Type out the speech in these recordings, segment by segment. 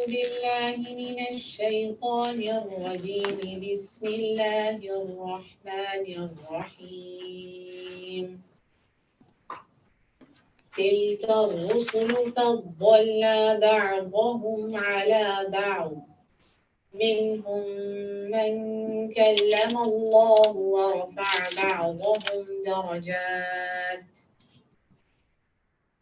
بالله من الشيطان الرجيم. بسم الله الرحمن الرحيم. تلك الرسل فضلنا بعضهم على بعض، منهم من كلم الله ورفع بعضهم درجات،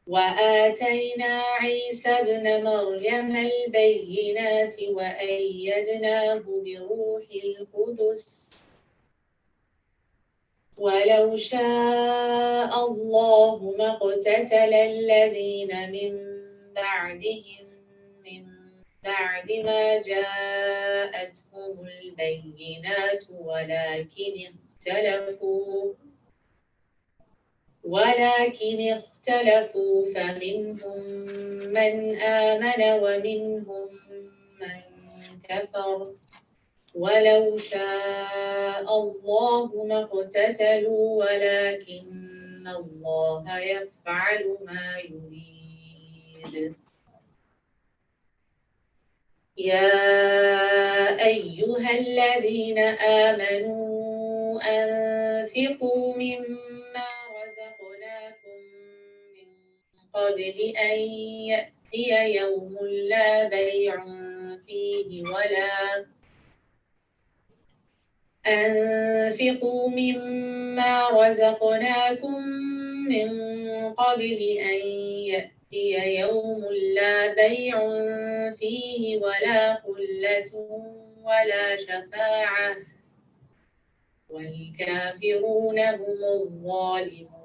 وآتينا عيسى ابن مريم البينات وأيدناه بروح القدس، ولو شاء الله ما اقتتل الذين من بعدهم من بعد ما جاءتهم البينات ولكن اختلفوا فمنهم من آمن ومنهم من كفر، ولو شاء الله ما اقتتلوا ولكن الله يفعل ما يريد. يا أيها الذين آمنوا أنفقوا مما رزقناكم من قبل أن يأتي يوم لا بيع فيه أنفقوا مما رزقناكم من قبل أن يأتي يوم لا بيع فيه ولا خلة ولا شفاعة والكافرون هم الظالمون.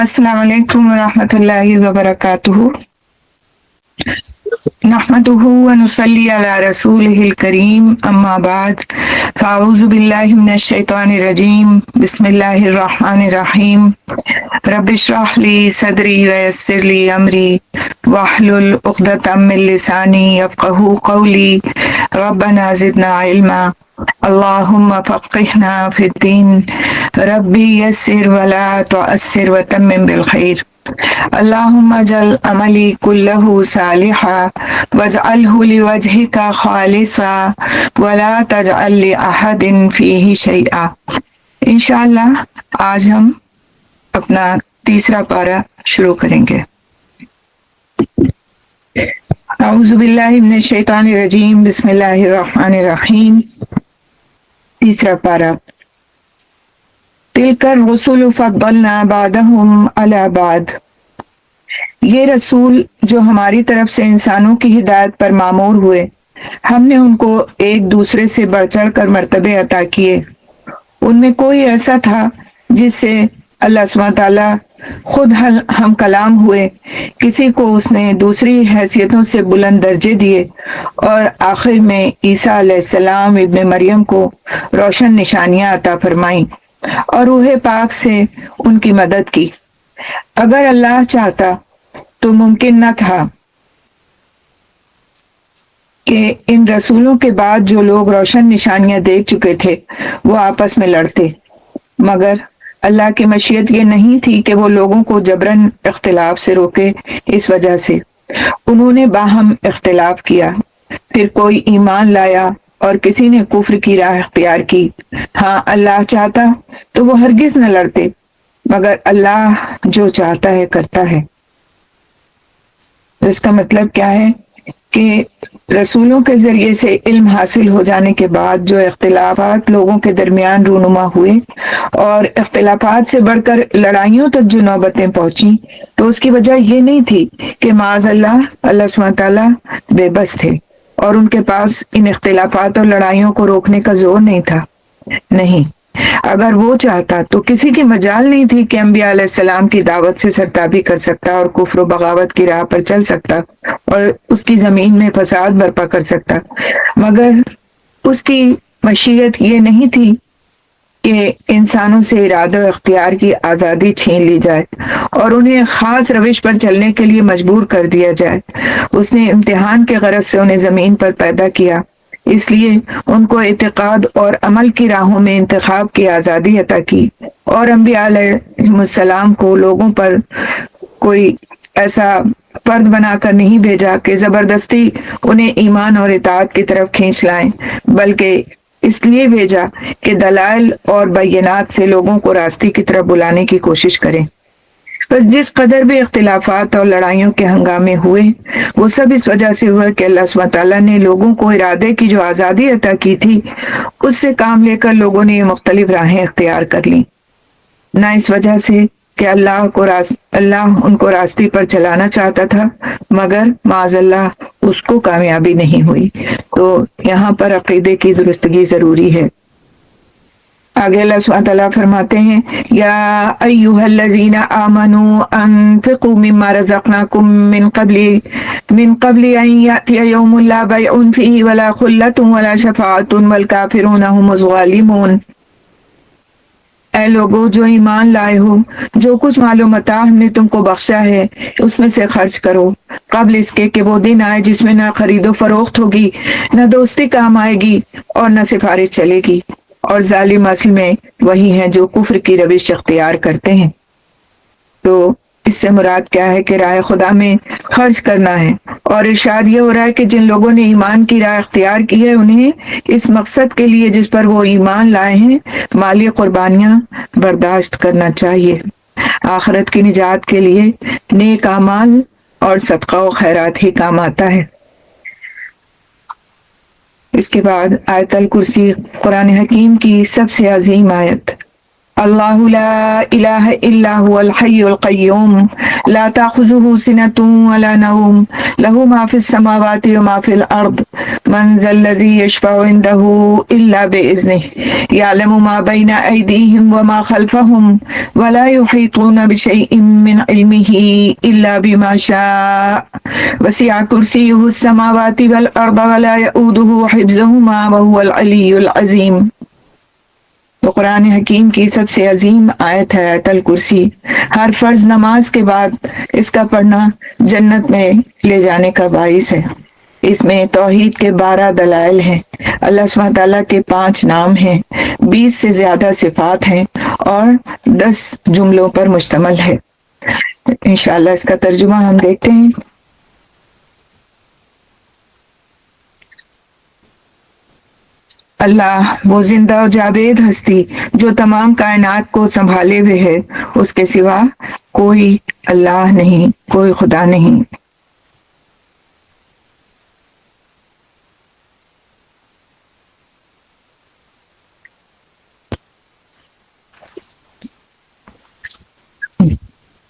السلام علیکم ورحمۃ اللہ وبرکاتہ. نحمده ونصلی علی رسولہ الکریم، اما بعد فاعوذ باللہ من الشیطان الرجیم. بسم اللہ الرحمن الرحیم. رب اشرح لی صدری ویسر لی امری واحلل عقدۃ من لسانی یفقہوا قولی. ربنا زدنا علما اللہم فقہنا فی الدین. ربی یسر ولا تعسر وتمم بالخیر. اللہم اجعل عملی کلہ صالحا واجعلہ لوجہک خالصا ولا تجعل لأحد فیہ شیئا. انشاءاللہ آج ہم اپنا تیسرا پارہ شروع کریں گے. اعوذ باللہ من الشیطان الرجیم. بسم اللہ الرحمن الرحیم. تیسرا پارہ. تلک الرسل فضلنا بعضهم علی بعض. یہ رسول جو ہماری طرف سے انسانوں کی ہدایت پر مامور ہوئے، ہم نے ان کو ایک دوسرے سے بڑھ چڑھ کر مرتبے عطا کیے. ان میں کوئی ایسا تھا جس سے اللہ سبحانہ تعالیٰ خود ہم کلام ہوئے، کسی کو اس نے دوسری حیثیتوں سے بلند درجے دیے، اور آخر میں عیسیٰ علیہ السلام ابن مریم کو روشن نشانیاں عطا فرمائیں اور روح پاک سے ان کی مدد کی. اگر اللہ چاہتا تو ممکن نہ تھا کہ ان رسولوں کے بعد جو لوگ روشن نشانیاں دیکھ چکے تھے وہ آپس میں لڑتے، مگر اللہ کی مشیت یہ نہیں تھی کہ وہ لوگوں کو جبراً اختلاف سے روکے. اس وجہ سے انہوں نے باہم اختلاف کیا، پھر کوئی ایمان لایا اور کسی نے کفر کی راہ اختیار کی. ہاں اللہ چاہتا تو وہ ہرگز نہ لڑتے، مگر اللہ جو چاہتا ہے کرتا ہے. اس کا مطلب کیا ہے کہ رسولوں کے ذریعے سے علم حاصل ہو جانے کے بعد جو اختلافات لوگوں کے درمیان رونما ہوئے اور اختلافات سے بڑھ کر لڑائیوں تک جو نوبتیں پہنچی، تو اس کی وجہ یہ نہیں تھی کہ معاذ اللہ سبحانہ تعالیٰ بے بس تھے اور ان کے پاس ان اختلافات اور لڑائیوں کو روکنے کا زور نہیں تھا. نہیں، اگر وہ چاہتا تو کسی کی مجال نہیں تھی کہ انبیاء علیہ السلام کی دعوت سے سرتابی کر سکتا اور کفر و بغاوت کی راہ پر چل سکتا اور اس کی زمین میں فساد برپا کر سکتا، مگر اس کی مشیت یہ نہیں تھی کہ انسانوں سے ارادہ و اختیار کی آزادی چھین لی جائے اور انہیں خاص روش پر چلنے کے لیے مجبور کر دیا جائے. اس نے امتحان کے غرض سے انہیں زمین پر پیدا کیا، اس لیے ان کو اعتقاد اور عمل کی راہوں میں انتخاب کی آزادی عطا کی، اور انبیاء علیہ السلام کو لوگوں پر کوئی ایسا فرد بنا کر نہیں بھیجا کہ زبردستی انہیں ایمان اور اطاعت کی طرف کھینچ لائیں، بلکہ اس لیے بھیجا کہ دلائل اور بینات سے لوگوں کو راستے کی طرف بلانے کی کوشش کریں۔ بس جس قدر بھی اختلافات اور لڑائیوں کے ہنگامے ہوئے، وہ سب اس وجہ سے ہوا کہ اللہ سبحانہ تعالیٰ نے لوگوں کو ارادے کی جو آزادی عطا کی تھی، اس سے کام لے کر لوگوں نے یہ مختلف راہیں اختیار کر لیں، نہ اس وجہ سے کہ اللہ ان کو راستے پر چلانا چاہتا تھا، مگر معاذ اللہ اس کو کامیابی نہیں ہوئی۔ تو یہاں پر عقیدے کی درستگی ضروری ہے۔ آگے اللہ سبحانہ تعالیٰ فرماتے ہیں، یا ایھا الذین آمنوا انفقوا مما رزقناکم من قبل ان یأتی یوم لا بیع فیہ ولا خلۃ ولا شفاعۃ والکافرون هم الظالمون۔ اے لوگو جو ایمان لائے ہو، جو کچھ مال و متاع ہم نے تم کو بخشا ہے اس میں سے خرچ کرو، قبل اس کے کہ وہ دن آئے جس میں نہ خرید و فروخت ہوگی، نہ دوستی کام آئے گی اور نہ سفارش چلے گی، اور ظالم اصل میں وہی ہیں جو کفر کی روش اختیار کرتے ہیں۔ تو اس سے مراد کیا ہے کہ راہ خدا میں خرچ کرنا ہے، اور ارشاد یہ ہو رہا ہے کہ جن لوگوں نے ایمان کی راہ اختیار کی ہے انہیں اس مقصد کے لیے جس پر وہ ایمان لائے ہیں مالی قربانیاں برداشت کرنا چاہیے۔ آخرت کی نجات کے لیے نیک اعمال اور صدقہ و خیرات ہی کام آتا ہے۔ اس کے بعد آیت الکرسی، قرآن حکیم کی سب سے عظیم آیت۔ اللہ لا الہ الا هو الحی القیوم لا تأخذہ سنۃ ولا نوم لہ ما فی السماوات وما فی الارض من ذا الذی یشفع عنده الا بإذنہ یعلم ما بین ایدیہم وما خلفہم ولا یحیطون بشیء من علمہ الا بما شاء وسع کرسیہ السماوات والارض ولا یؤودہ حفظہما وہو العلی العظیم۔ تو قرآن حکیم کی سب سے عظیم آیت ہے آیت الکرسی۔ ہر فرض نماز کے بعد اس کا پڑھنا جنت میں لے جانے کا باعث ہے۔ اس میں توحید کے 12 دلائل ہیں، اللہ سبحانہ تعالیٰ کے 5 نام ہیں، 20 سے زیادہ صفات ہیں اور 10 جملوں پر مشتمل ہے۔ انشاءاللہ اس کا ترجمہ ہم دیکھتے ہیں۔ اللہ وہ زندہ و جاوید ہستی جو تمام کائنات کو سنبھالے ہوئے ہے، اس کے سوا کوئی اللہ نہیں، کوئی خدا نہیں۔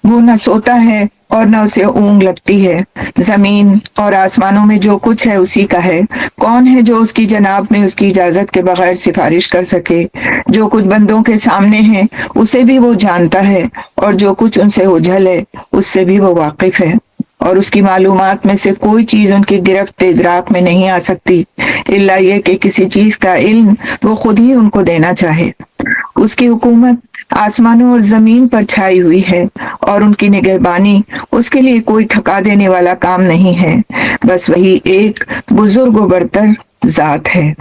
وہ نہ سوتا ہے اور نہ اسے اونگ لگتی ہے، زمین اور آسمانوں میں جو کچھ ہے اسی کا ہے، کون ہے جو اس کی جناب میں اس کی اجازت کے بغیر سفارش کر سکے؟ جو کچھ بندوں کے سامنے ہے اسے بھی وہ جانتا ہے، اور جو کچھ ان سے اوجھل ہے اس سے بھی وہ واقف ہے، اور اس کی معلومات میں سے کوئی چیز ان کی گرفت ادراک میں نہیں آ سکتی الا یہ کہ کسی چیز کا علم وہ خود ہی ان کو دینا چاہے۔ اس کی حکومت آسمانوں اور زمین پر چھائی ہوئی ہے، اور ان کی نگہبانی اس کے لیے کوئی تھکا دینے والا کام نہیں ہے، بس وہی ایک بزرگ و برتر ذات ہے۔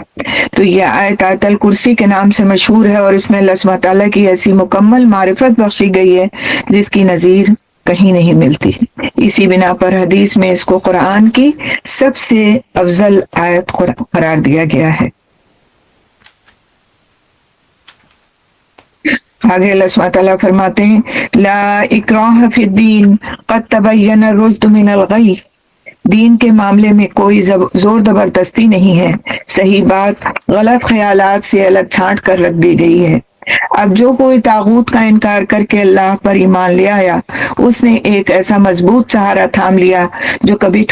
تو یہ آیت الکرسی کے نام سے مشہور ہے، اور اس میں اللہ سبحانہ تعالیٰ کی ایسی مکمل معرفت بخشی گئی ہے جس کی نظیر کہیں نہیں ملتی۔ اسی بنا پر حدیث میں اس کو قرآن کی سب سے افضل آیت قرار دیا گیا ہے۔ آگے اللہ سبحانہ تعالیٰ فرماتے ہیں، لا اکراہ فی الدین قد تبین الرشد من الغی۔ دین کے معاملے میں کوئی زور زبردستی نہیں ہے، صحیح بات غلط خیالات سے الگ چھانٹ کر رکھ دی گئی ہے۔ اب جو کوئی طاغوت کا انکار کر کے اللہ پر ایمان لے آیا، اس نے ایک ایسا مضبوط سہارا تھام لیا جو کبھی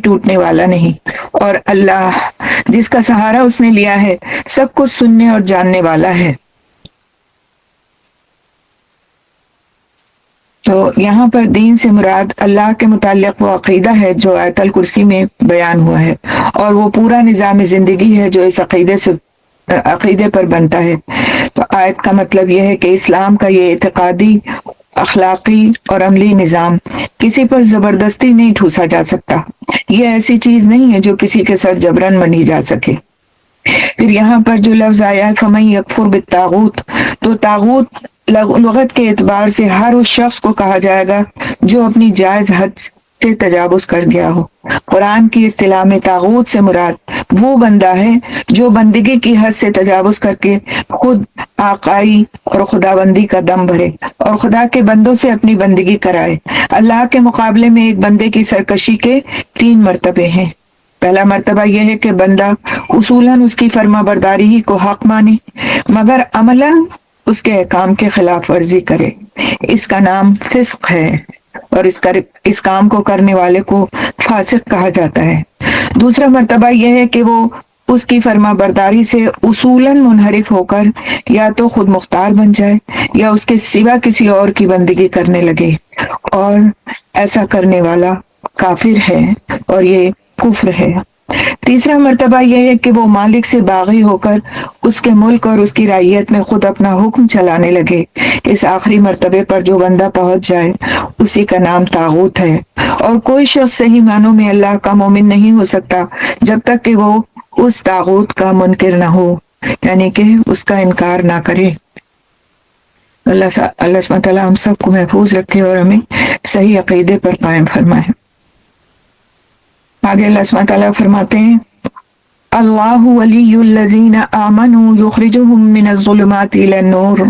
ٹوٹنے والا نہیں، اور اللہ جس کا سہارا اس نے لیا ہے سب کچھ سننے اور جاننے والا ہے۔ تو یہاں پر دین سے مراد اللہ کے متعلق وہ عقیدہ ہے جو آیت الکرسی میں بیان ہوا ہے، اور وہ پورا نظام زندگی ہے جو اس عقیدے پر بنتا ہے۔ تو آیت کا مطلب یہ ہے کہ اسلام کا یہ اعتقادی، اخلاقی اور عملی نظام کسی پر زبردستی نہیں ٹھوسا جا سکتا۔ یہ ایسی چیز نہیں ہے جو کسی کے سر جبرن منی جا سکے۔ پھر یہاں پر جو لفظ آیا ہے فَمَن یکفر بالطاغوت، تو طاغوت لغت کے اعتبار سے ہر اس شخص کو کہا جائے گا جو اپنی جائز حد سے تجاوز کر گیا ہو۔ قرآن کی اصطلاح میں طاغوت سے مراد وہ بندہ ہے جو بندگی کی حد سے تجاوز کر کے خود آقائی اور خداوندی کا دم بھرے اور خدا کے بندوں سے اپنی بندگی کرائے۔ اللہ کے مقابلے میں ایک بندے کی سرکشی کے 3 مرتبے ہیں۔ پہلا مرتبہ یہ ہے کہ بندہ اصولاً اس کی فرما برداری ہی کو حق مانے مگر عملاً اس کے احکام کے خلاف ورزی کرے، اس کا نام فسق ہے اور اس کام کو کرنے والے کو فاسق کہا جاتا ہے۔ دوسرا مرتبہ یہ ہے کہ وہ اس کی فرما برداری سے اصولاً منحرف ہو کر یا تو خود مختار بن جائے یا اس کے سوا کسی اور کی بندگی کرنے لگے، اور ایسا کرنے والا کافر ہے اور یہ کفر ہے۔ تیسرا مرتبہ یہ ہے کہ وہ مالک سے باغی ہو کر اس کے ملک اور اس کی رعیت میں خود اپنا حکم چلانے لگے۔ اس آخری مرتبے پر جو بندہ پہنچ جائے اسی کا نام طاغوت ہے، اور کوئی شخص صحیح معنوں میں اللہ کا مومن نہیں ہو سکتا جب تک کہ وہ اس طاغوت کا منکر نہ ہو، یعنی کہ اس کا انکار نہ کرے۔ اللہ سبحانہ تعالیٰ ہم سب کو محفوظ رکھے اور ہمیں صحیح عقیدے پر قائم فرمائے۔ آگے اللہ سبحانہ تعالیٰ فرماتے ہیں اللہ ولی الذین آمنوا یخرجہم من الظلمات الی النور۔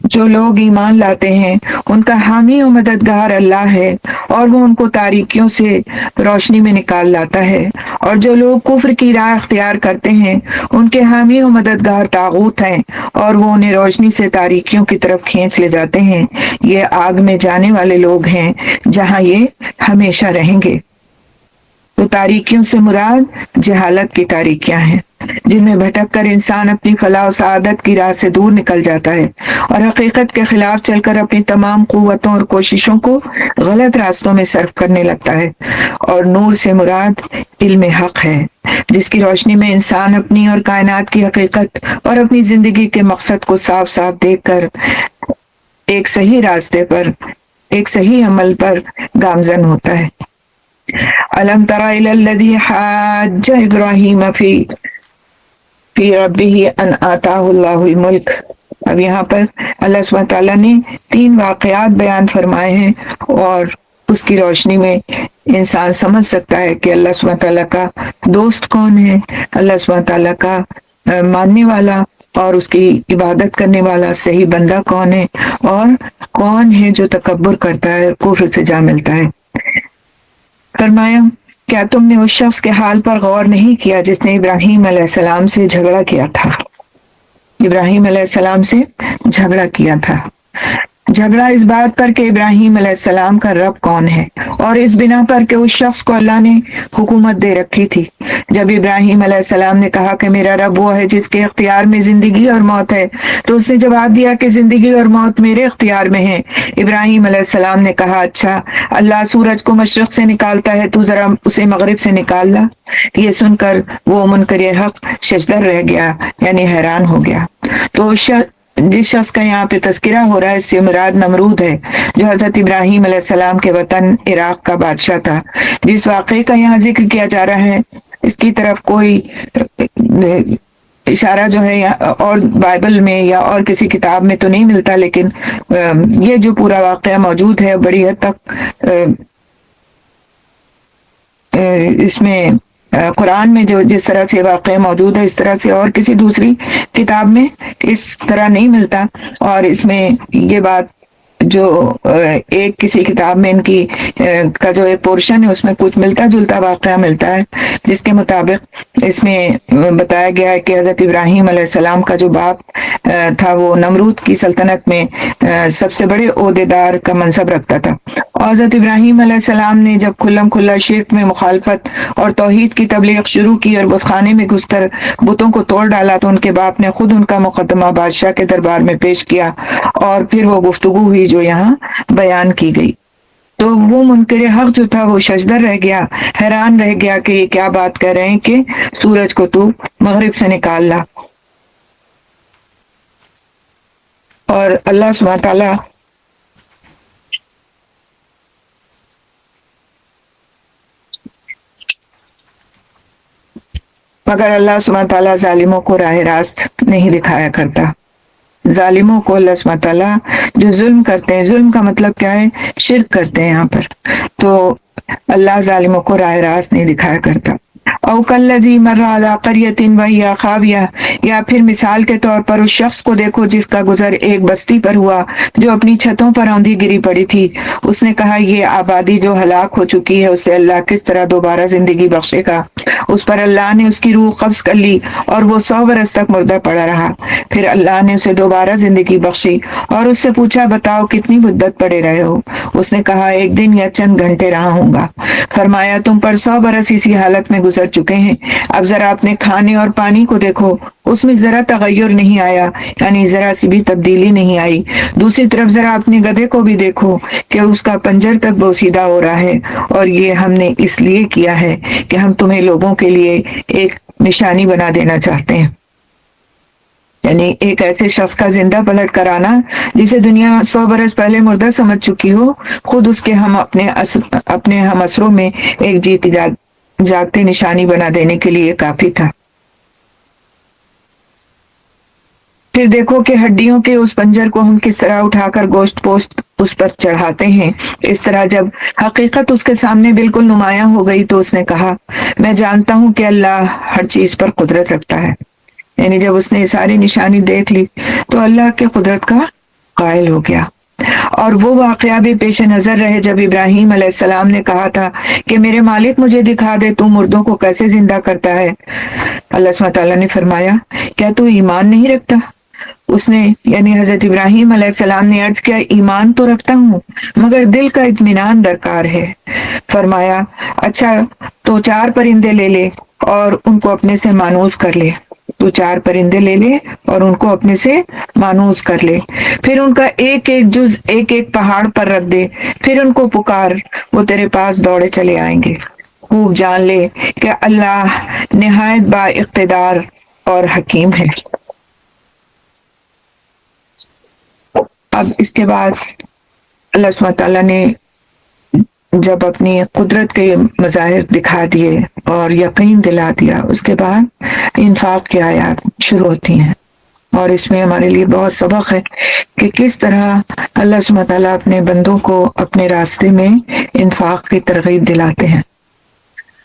جو لوگ ایمان لاتے ہیں ان کا حامی و مددگار اللہ ہے اور وہ ان کو تاریکیوں سے روشنی میں نکال لاتا ہے، اور جو لوگ کفر کی راہ اختیار کرتے ہیں ان کے حامی و مددگار طاغوت ہیں اور وہ انہیں روشنی سے تاریکیوں کی طرف کھینچ لے جاتے ہیں۔ یہ آگ میں جانے والے لوگ ہیں جہاں یہ ہمیشہ رہیں گے۔ تو تاریکیوں سے مراد جہالت کی تاریکیاں ہیں جن میں بھٹک کر انسان اپنی فلاح و سعادت کی راہ سے دور نکل جاتا ہے اور حقیقت کے خلاف چل کر اپنی تمام قوتوں اور کوششوں کو غلط راستوں میں صرف کرنے لگتا ہے۔ اور نور سے مراد علم حق ہے جس کی روشنی میں انسان اپنی اور کائنات کی حقیقت اور اپنی زندگی کے مقصد کو صاف صاف دیکھ کر ایک صحیح راستے پر، ایک صحیح عمل پر گامزن ہوتا ہے۔ أَلَمْ تَرَ إِلَى الَّذِي حَاجَّ إِبْرَاهِيمَ فِي رَبِّهِ أَنْ آتَاهُ اللَّهُ الْمُلْكَ۔ اب یہاں پر اللہ سبحانہ تعالیٰ نے 3 واقعات بیان فرمائے ہیں اور اس کی روشنی میں انسان سمجھ سکتا ہے کہ اللہ سبحانہ تعالیٰ کا دوست کون ہے، اللہ سبحانہ تعالیٰ کا ماننے والا اور اس کی عبادت کرنے والا صحیح بندہ کون ہے، اور کون ہے جو تکبر کرتا ہے، کفر سے جا ملتا ہے۔ فرمایا کیا تم نے اس شخص کے حال پر غور نہیں کیا جس نے ابراہیم علیہ السلام سے جھگڑا کیا تھا؟ ابراہیم علیہ السلام سے جھگڑا کیا تھا۔ جھگڑا اس بات پر کہ ابراہیم علیہ السلام کا رب کون ہے، اور اس بنا پر کہ اس شخص کو اللہ نے حکومت دے رکھی تھی۔ جب ابراہیم علیہ السلام نے کہا کہ میرا رب وہ ہے جس کے اختیار میں زندگی اور موت ہے، تو اس نے جواب دیا کہ زندگی اور موت میرے اختیار میں ہے۔ ابراہیم علیہ السلام نے کہا اچھا، اللہ سورج کو مشرق سے نکالتا ہے، تو ذرا اسے مغرب سے نکال لا۔ یہ سن کر وہ منکر حق ششدر رہ گیا، یعنی حیران ہو گیا۔ تو جس شخص کا یہاں پہ تذکرہ ہو رہا ہے اس سے مراد نمرود ہے جو حضرت ابراہیم علیہ السلام کے وطن عراق کا بادشاہ تھا۔ جس واقعے کا یہاں ذکر کیا جا رہا ہے اس کی طرف کوئی اشارہ جو ہے اور بائبل میں یا اور کسی کتاب میں تو نہیں ملتا، لیکن یہ جو پورا واقعہ موجود ہے بڑی حد تک اس میں قرآن میں جو جس طرح سے واقعہ موجود ہے اس طرح سے اور کسی دوسری کتاب میں اس طرح نہیں ملتا، اور اس میں یہ بات جو ایک کسی کتاب میں ان کی کا جو ایک پورشن ہے اس میں کچھ ملتا جلتا واقعہ ملتا ہے، جس کے مطابق اس میں بتایا گیا ہے کہ حضرت ابراہیم علیہ السلام کا جو باپ تھا وہ نمرود کی سلطنت میں سب سے بڑے عہدیدار کا منصب رکھتا تھا، اور حضرت ابراہیم علیہ السلام نے جب کھلم کھلا شرک میں مخالفت اور توحید کی تبلیغ شروع کی اور بت خانے میں گھس کر بتوں کو توڑ ڈالا تو ان کے باپ نے خود ان کا مقدمہ بادشاہ کے دربار میں پیش کیا، اور پھر وہ گفتگو ہوئی جو یہاں بیان کی گئی۔ تو وہ منکر حق جو تھا وہ ششدر رہ گیا، حیران رہ گیا کہ یہ کیا بات کہہ رہے ہیں کہ سورج کو تو مغرب سے نکال لا۔ اور اللہ سبحانہ تعالیٰ مگر اللہ سبحانہ تعالیٰ ظالموں کو راہ راست نہیں دکھایا کرتا. ظالموں کو اللہ سبحانہ تعالیٰ جو ظلم کرتے ہیں، ظلم کا مطلب کیا ہے؟ شرک کرتے ہیں یہاں پر، تو اللہ ظالموں کو راہ راست نہیں دکھایا کرتا. او کالذی مر علی قریۃ وہی خاویہ، یا پھر مثال کے طور پر اس شخص کو دیکھو جس کا گزر ایک بستی پر ہوا جو اپنی چھتوں پر آندھی گری پڑی تھی. اس نے کہا یہ آبادی جو ہلاک ہو چکی ہے اسے اللہ کس طرح دوبارہ زندگی بخشے گا. اس پر اللہ نے اس کی روح قبض کر لی اور وہ 100 برس تک مردہ پڑا رہا. پھر اللہ نے اسے دوبارہ زندگی بخشی اور اس سے پوچھا بتاؤ کتنی مدت پڑے رہے ہو؟ اس نے کہا ایک دن یا چند گھنٹے رہا ہوں گا. فرمایا تم پر 100 برس اسی حالت میں گزر چکے ہیں. اب ذرا اپنے کھانے اور پانی کو دیکھو، اس میں ذرا تغیر نہیں آیا، یعنی ذرا سی بھی تبدیلی نہیں آئی. دوسری طرف ذرا اپنے گدھے کو بھی دیکھو کہ اس کا پنجر تک بوسیدہ ہو رہا ہے، اور یہ ہم نے اس لیے کیا ہے کہ ہم تمہیں لوگوں کے لیے ایک نشانی بنا دینا چاہتے ہیں. یعنی ایک ایسے شخص کا زندہ پلٹ کر آنا جسے دنیا 100 برس پہلے مردہ سمجھ چکی ہو، خود اس کے ہم اپنے ہم اثروں میں ایک جیت جاگتے نشانی بنا دینے کے لیے کافی تھا. پھر دیکھو کہ ہڈیوں کے اس پنجر کو ہم کس طرح اٹھا کر گوشت پوشت اس پر چڑھاتے ہیں. اس طرح جب حقیقت اس کے سامنے بالکل نمایاں ہو گئی تو اس نے کہا میں جانتا ہوں کہ اللہ ہر چیز پر قدرت رکھتا ہے. یعنی جب اس نے یہ ساری نشانی دیکھ لی تو اللہ کے قدرت کا قائل ہو گیا. اور وہ واقعہ بھی پیش نظر رہے جب ابراہیم علیہ السلام نے کہا تھا کہ میرے مالک مجھے دکھا دے تو مردوں کو کیسے زندہ کرتا ہے. اللہ سبحانہ تعالیٰ نے فرمایا کیا تو ایمان نہیں رکھتا؟ اس نے یعنی حضرت ابراہیم علیہ السلام نے عرض کیا ایمان تو رکھتا ہوں مگر دل کا اطمینان درکار ہے. فرمایا اچھا تو 4 پرندے لے لے اور ان کو اپنے سے مانوس کر لے. تو 4 پرندے لے لے اور ان کو اپنے سے مانوس کر لے. پھر ان کا ایک ایک جز ایک ایک پہاڑ پر رکھ دے. پھر ان کو پکار، وہ تیرے پاس دوڑے چلے آئیں گے. خوب جان لے کہ اللہ نہایت با اقتدار اور حکیم ہے. اب اس کے بعد اللہ سبحانہ تعالیٰ نے جب اپنی قدرت کے مظاہر دکھا دیے اور یقین دلا دیا، اس کے بعد انفاق کی آیات شروع ہوتی ہیں. اور اس میں ہمارے لیے بہت سبق ہے کہ کس طرح اللہ سبحانہ تعالیٰ اپنے بندوں کو اپنے راستے میں انفاق کی ترغیب دلاتے ہیں.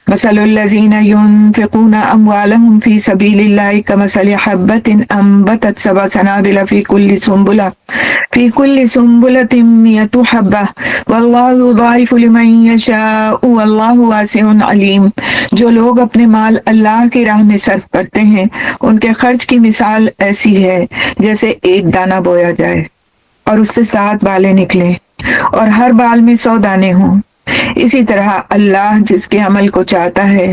مثل الذين ينفقون أموالهم في سبيل الله كمثل حبة أنبتت 7 سنابل في كل سنبلة 100 حبة والله يضاعف لمن يشاء والله واسع عليم. جو لوگ اپنے مال اللہ کی راہ میں صرف کرتے ہیں ان کے خرچ کی مثال ایسی ہے جیسے ایک دانہ بویا جائے اور اس سے 7 بالیں نکلیں اور ہر بال میں 100 دانے ہوں. اسی طرح اللہ جس کے عمل کو چاہتا ہے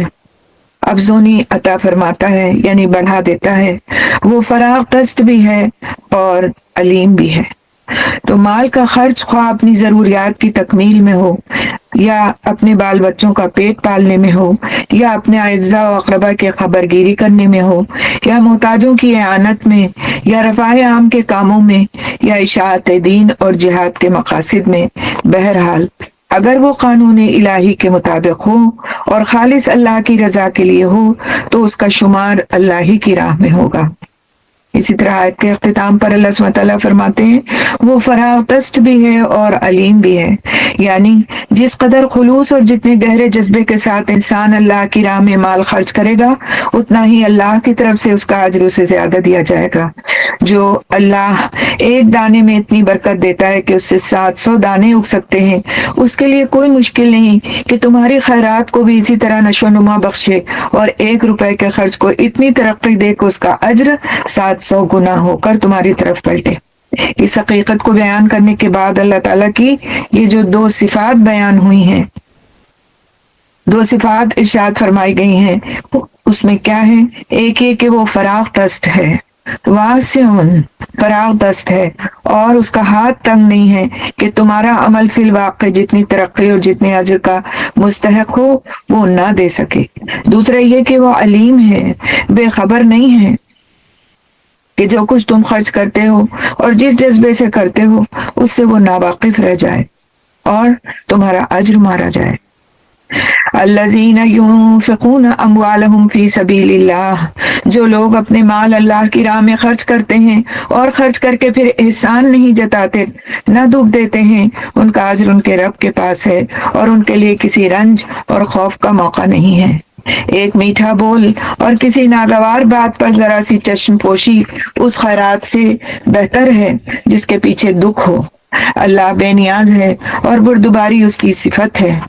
افزونی عطا فرماتا ہے، یعنی بڑھا دیتا ہے. وہ فراغ دست بھی ہے اور علیم بھی ہے. تو مال کا خرچ خواہ اپنی ضروریات کی تکمیل میں ہو، یا اپنے بال بچوں کا پیٹ پالنے میں ہو، یا اپنے اعزاء و اقربا کے خبرگیری کرنے میں ہو، یا محتاجوں کی اعانت میں، یا رفاہ عام کے کاموں میں، یا اشاعت دین اور جہاد کے مقاصد میں، بہرحال اگر وہ قانون الہی کے مطابق ہو اور خالص اللہ کی رضا کے لیے ہو تو اس کا شمار اللہ ہی کی راہ میں ہوگا. اسی طرح آیت کے اختتام پر اللہ سبحانہ تعالیٰ فرماتے ہیں وہ فراغ دست بھی ہے اور علیم بھی ہے. یعنی جس قدر خلوص اور جتنے گہرے جذبے کے ساتھ انسان اللہ کی راہ میں مال خرچ کرے گا اتنا ہی اللہ کی طرف سے اس کا اجر اسے زیادہ دیا جائے گا. جو اللہ ایک دانے میں اتنی برکت دیتا ہے کہ اس سے 700 دانے اگ سکتے ہیں، اس کے لیے کوئی مشکل نہیں کہ تمہاری خیرات کو بھی اسی طرح نشو و نما بخشے اور 1 روپے کے خرچ کو اتنی ترقی دے کہ اس کا اجر 700 گنا ہو کر تمہاری طرف پلٹے. اس حقیقت کو بیان کرنے کے بعد اللہ تعالیٰ کی یہ جو 2 صفات بیان ہوئی ہیں، 2 صفات ارشاد فرمائی گئی ہیں، اس میں کیا ہے؟ ایک یہ کہ وہ فراغ دست ہے، واسعن فراغ دست ہے اور اس کا ہاتھ تنگ نہیں ہے کہ تمہارا عمل فی الواقع جتنی ترقی اور جتنے اجر کا مستحق ہو وہ نہ دے سکے. دوسرا یہ کہ وہ علیم ہے، بے خبر نہیں ہے کہ جو کچھ تم خرچ کرتے ہو اور جس جذبے سے کرتے ہو اس سے وہ ناواقف رہ جائے اور تمہارا اجر مارا جائے. الذین ينفقون اموالهم فی سبیل اللہ، جو لوگ اپنے مال اللہ کی راہ میں خرچ کرتے ہیں اور خرچ کر کے پھر احسان نہیں جتاتے، نہ دکھ دیتے ہیں، ان کا اجر ان کے رب کے پاس ہے اور ان کے لیے کسی رنج اور خوف کا موقع نہیں ہے۔ ایک میٹھا بول اور کسی ناگوار بات پر ذرا سی چشم پوشی اس خیرات سے بہتر ہے جس کے پیچھے دکھ ہو۔ اللہ بے نیاز ہے اور بردباری اس کی صفت ہے۔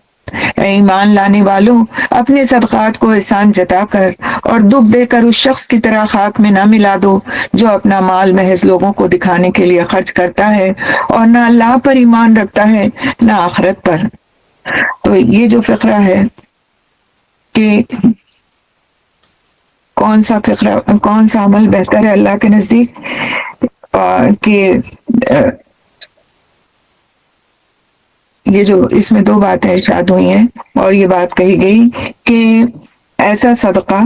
اے ایمان لانے والوں، اپنے صدقات کو احسان جتا کر اور دکھ دے کر اس شخص کی طرح خاک میں نہ ملا دو جو اپنا مال محض لوگوں کو دکھانے کے لیے خرچ کرتا ہے اور نہ اللہ پر ایمان رکھتا ہے نہ آخرت پر۔ تو یہ جو فقرہ ہے کہ کون سا عمل بہتر ہے اللہ کے نزدیک، کہ یہ جو اس میں دو باتیں ارشاد ہوئی ہیں اور یہ بات کہی گئی کہ ایسا صدقہ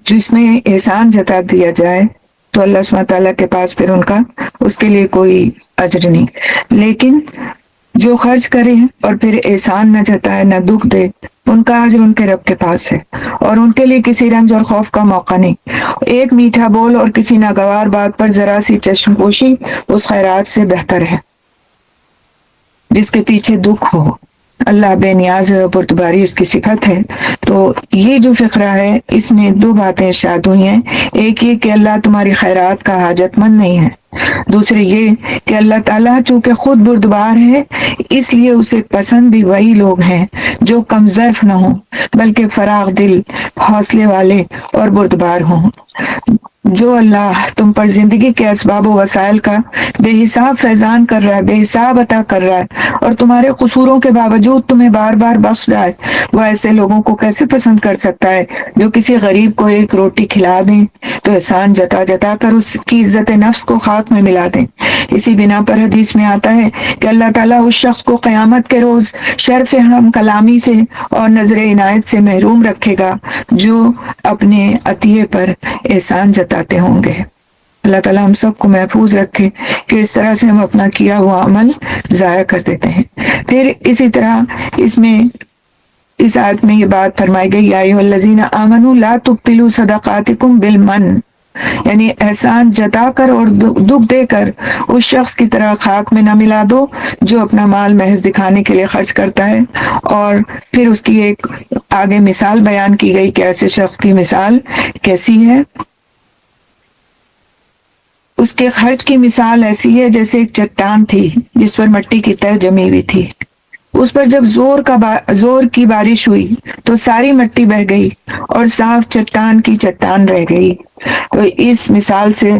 جس میں احسان جتا دیا جائے تو اللہ سبحانہ تعالیٰ کے پاس پھر ان کا اس کے لیے کوئی اجر نہیں، لیکن جو خرچ کرے اور پھر احسان نہ جتائے نہ دکھ دے، ان کا اجر ان کے رب کے پاس ہے اور ان کے لیے کسی رنج اور خوف کا موقع نہیں۔ ایک میٹھا بول اور کسی ناگوار بات پر ذرا سی چشم پوشی اس خیرات سے بہتر ہے جس کے پیچھے دکھ ہو۔ اللہ بے نیاز ہے اور بردباری اس کی صفت ہے۔ تو یہ جو فقرہ ہے اس میں دو باتیں ارشاد ہوئی ہیں، ایک یہ کہ اللہ تمہاری خیرات کا حاجت مند نہیں ہے، دوسری یہ کہ اللہ تعالیٰ چونکہ خود بردبار ہے اس لیے اسے پسند بھی وہی لوگ ہیں جو کم ظرف نہ ہوں بلکہ فراغ دل، حوصلے والے اور بردبار ہوں۔ جو اللہ تم پر زندگی کے اسباب و وسائل کا بے حساب فیضان کر رہا ہے، بے حساب عطا کر رہا ہے اور تمہارے قصوروں کے باوجود تمہیں بار بار بخش رہا ہے، وہ ایسے لوگوں کو کیسے پسند کر سکتا ہے جو کسی غریب کو ایک روٹی کھلا دیں تو احسان جتا جتا کر اس کی عزت نفس کو خاک میں ملا دیں۔ اسی بنا پر حدیث میں آتا ہے کہ اللہ تعالیٰ اس شخص کو قیامت کے روز شرف ہم کلامی سے اور نظر عنایت سے محروم رکھے گا جو اپنے عطیے پر احسان جتاتے ہوں گے۔ اللہ تعالیٰ ہم سب کو محفوظ رکھے کہ اس طرح سے ہم اپنا کیا ہوا عمل ضائع کر دیتے ہیں۔ پھر اسی طرح اس آیت میں یہ بات فرمائی گئی، یا ایھا الذین آمنوا لا تبطلوا صدقاتکم بالمن، یعنی احسان جتا کر اور دکھ دے کر اس شخص کی طرح خاک میں نہ ملا دو جو اپنا مال محض دکھانے کے لیے خرچ کرتا ہے۔ اور پھر اس کی ایک آگے مثال بیان کی گئی کہ ایسے شخص کی مثال کیسی ہے۔ اس کے خرچ کی مثال ایسی ہے جیسے ایک چٹان تھی جس پر مٹی کی تہ جمی ہوئی تھی، اس پر جب زور کی بارش ہوئی تو ساری مٹی بہہ گئی اور صاف چٹان کی چٹان رہ گئی۔ تو اس مثال سے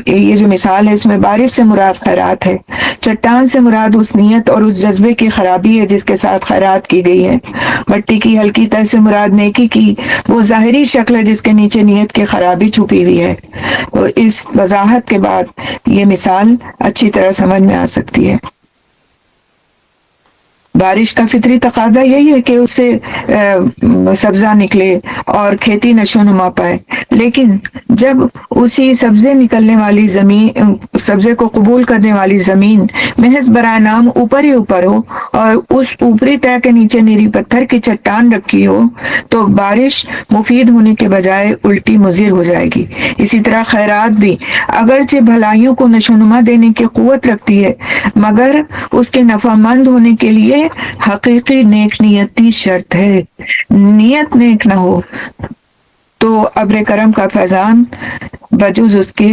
یہ جو مثال ہے اس میں بارش سے مراد خیرات ہے، چٹان سے مراد اس نیت اور اس جذبے کی خرابی ہے جس کے ساتھ خیرات کی گئی ہے، مٹی کی ہلکی تہ سے مراد نیکی کی وہ ظاہری شکل ہے جس کے نیچے نیت کی خرابی چھپی ہوئی ہے۔ تو اس وضاحت کے بعد یہ مثال اچھی طرح سمجھ میں آ سکتی ہے۔ بارش کا فطری تقاضا یہی ہے کہ اس سے سبزہ نکلے اور کھیتی نشو نما پائے، لیکن جب اسی سبزے نکلنے والی زمین، سبزے کو قبول کرنے والی زمین محض برائے نام اوپر ہی اوپر ہو اور اس اوپری تہ کے نیچے نیری پتھر کی چٹان رکھی ہو تو بارش مفید ہونے کے بجائے الٹی مضر ہو جائے گی۔ اسی طرح خیرات بھی اگرچہ بھلائیوں کو نشوونما دینے کی قوت رکھتی ہے مگر اس کے نفع مند ہونے کے لیے حقیقی نیک نیتی شرط ہے۔ نیت نیک نہ ہو تو ابر کرم کا فیضان بجز اس کے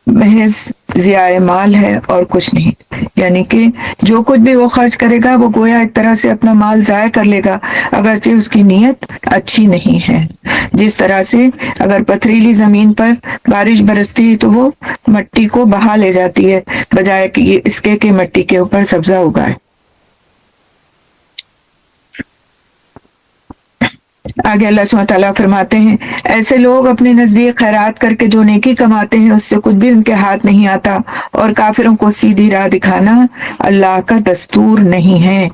محض ضیاء مال ہے اور کچھ نہیں، یعنی کہ جو کچھ بھی وہ خرچ کرے گا وہ گویا ایک طرح سے اپنا مال ضائع کر لے گا اگرچہ اس کی نیت اچھی نہیں ہے۔ جس طرح سے اگر پتھریلی زمین پر بارش برستی ہے تو وہ مٹی کو بہا لے جاتی ہے بجائے کہ اس کے کہ مٹی کے اوپر سبزہ اگائے۔ آگے اللہ سبحانہ تعالیٰ فرماتے ہیں ایسے لوگ اپنے نزدیک خیرات کر کے جو نیکی کماتے ہیں اس سے کچھ بھی ان کے ہاتھ نہیں آتا، اور کافروں کو سیدھی راہ دکھانا اللہ کا دستور نہیں ہے۔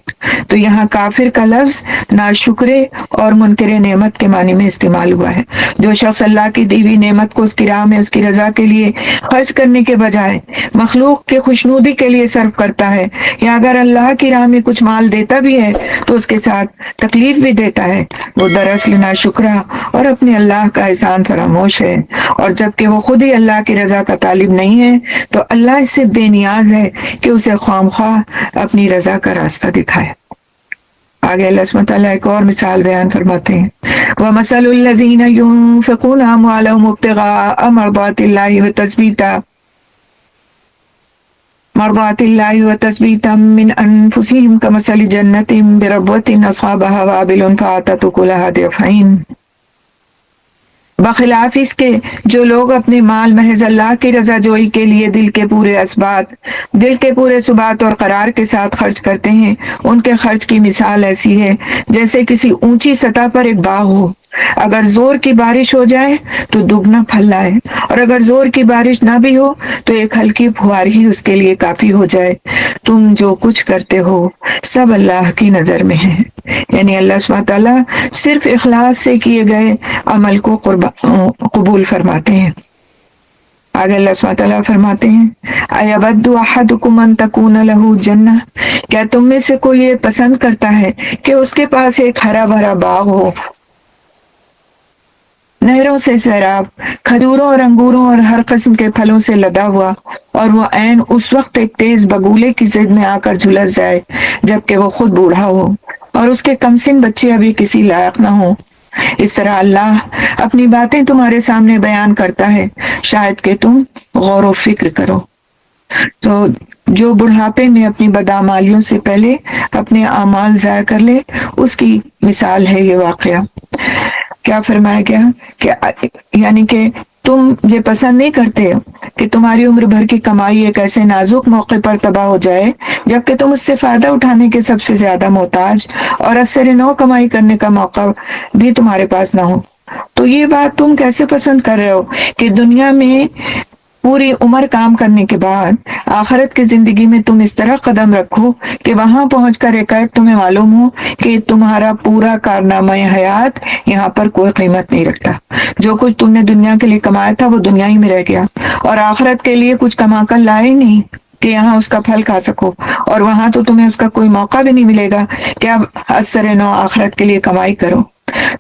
تو یہاں کافر کا لفظ ناشکرے اور منکر نعمت کے معنی میں استعمال ہوا ہے۔ جو شخص اللہ کی دی ہوئی نعمت کو اس کی راہ میں اس کی رضا کے لیے خرچ کرنے کے بجائے مخلوق کے خوشنودی کے لیے صرف کرتا ہے، یا اگر اللہ کی راہ میں کچھ مال دیتا بھی ہے تو اس کے ساتھ تکلیف بھی دیتا ہے، وہ دراصل ناشکرا اور اپنے اللہ کا احسان فراموش ہے۔ اور جبکہ وہ خود ہی اللہ کی رضا کا طالب نہیں ہے تو اللہ اس سے بے نیاز ہے کہ اسے خواہ اپنی رضا کا راستہ دکھائے۔ آگے اللہ سبحانہ وتعالیٰ ایک اور مثال بیان فرماتے ہیں وَمَثَلُ الَّذِينَ يُنفِقُونَ أَمْوَالَهُمُ ابْتِغَاءَ مرضات الله وتثبيتا من أنفسهم كمثل جنة بربوة أصابها وابل فآتت أكلها ضعفين۔ بخلاف اس کے جو لوگ اپنے مال محض اللہ کی رضا جوئی کے لیے دل کے پورے ثبات اور قرار کے ساتھ خرچ کرتے ہیں، ان کے خرچ کی مثال ایسی ہے جیسے کسی اونچی سطح پر ایک باغ ہو، اگر زور کی بارش ہو جائے تو دگنا پھل لائے، اور اگر زور کی بارش نہ بھی ہو تو ایک ہلکی پھوار ہی اس کے لیے کافی ہو جائے۔ تم جو کچھ کرتے ہو سب اللہ کی نظر میں ہے، یعنی اللہ سبحانہ تعالیٰ صرف اخلاص سے کیے گئے عمل کو قبول فرماتے ہیں۔ آگے اللہ سبحانہ تعالیٰ فرماتے ہیں اَيَوَدُّ أَحَدُكُمْ أَن تَكُونَ لَهُ جَنَّةٌ، کیا تم میں سے کوئی یہ پسند کرتا ہے کہ اس کے پاس ایک ہرا بھرا باغ ہو، نہروں سے سیراب، کھجوروں اور انگوروں اور ہر قسم کے پھلوں سے لدا ہوا، اور وہ عین اس وقت ایک تیز بگولے کی ضد میں آ کر جھلس جائے جبکہ وہ خود بوڑھا ہو اور اس کے کمسن بچے ابھی کسی لائق نہ ہوں۔ اس طرح اللہ اپنی باتیں تمہارے سامنے بیان کرتا ہے، شاید کہ تم غور و فکر کرو۔ تو جو بڑھاپے میں اپنی بدعمالیوں سے پہلے اپنے اعمال ضائع کر لے، اس کی مثال ہے یہ واقعہ۔ کیا فرمایا گیا کہ یعنی کہ تم یہ پسند نہیں کرتے کہ تمہاری عمر بھر کی کمائی ایک ایسے نازک موقع پر تباہ ہو جائے جبکہ تم اس سے فائدہ اٹھانے کے سب سے زیادہ محتاج اور اثر نو کمائی کرنے کا موقع بھی تمہارے پاس نہ ہو۔ تو یہ بات تم کیسے پسند کر رہے ہو کہ دنیا میں پوری عمر کام کرنے کے بعد آخرت کی زندگی میں تم اس طرح قدم رکھو کہ وہاں پہنچ کر ایک تمہیں معلوم ہو کہ تمہارا پورا کارنامہ حیات یہاں پر کوئی قیمت نہیں رکھتا، جو کچھ تم نے دنیا کے لیے کمایا تھا وہ دنیا ہی میں رہ گیا، اور آخرت کے لیے کچھ کما کر لائے نہیں کہ یہاں اس کا پھل کھا سکو، اور وہاں تو تمہیں اس کا کوئی موقع بھی نہیں ملے گا کہ اب اثر نو آخرت کے لیے کمائی کرو۔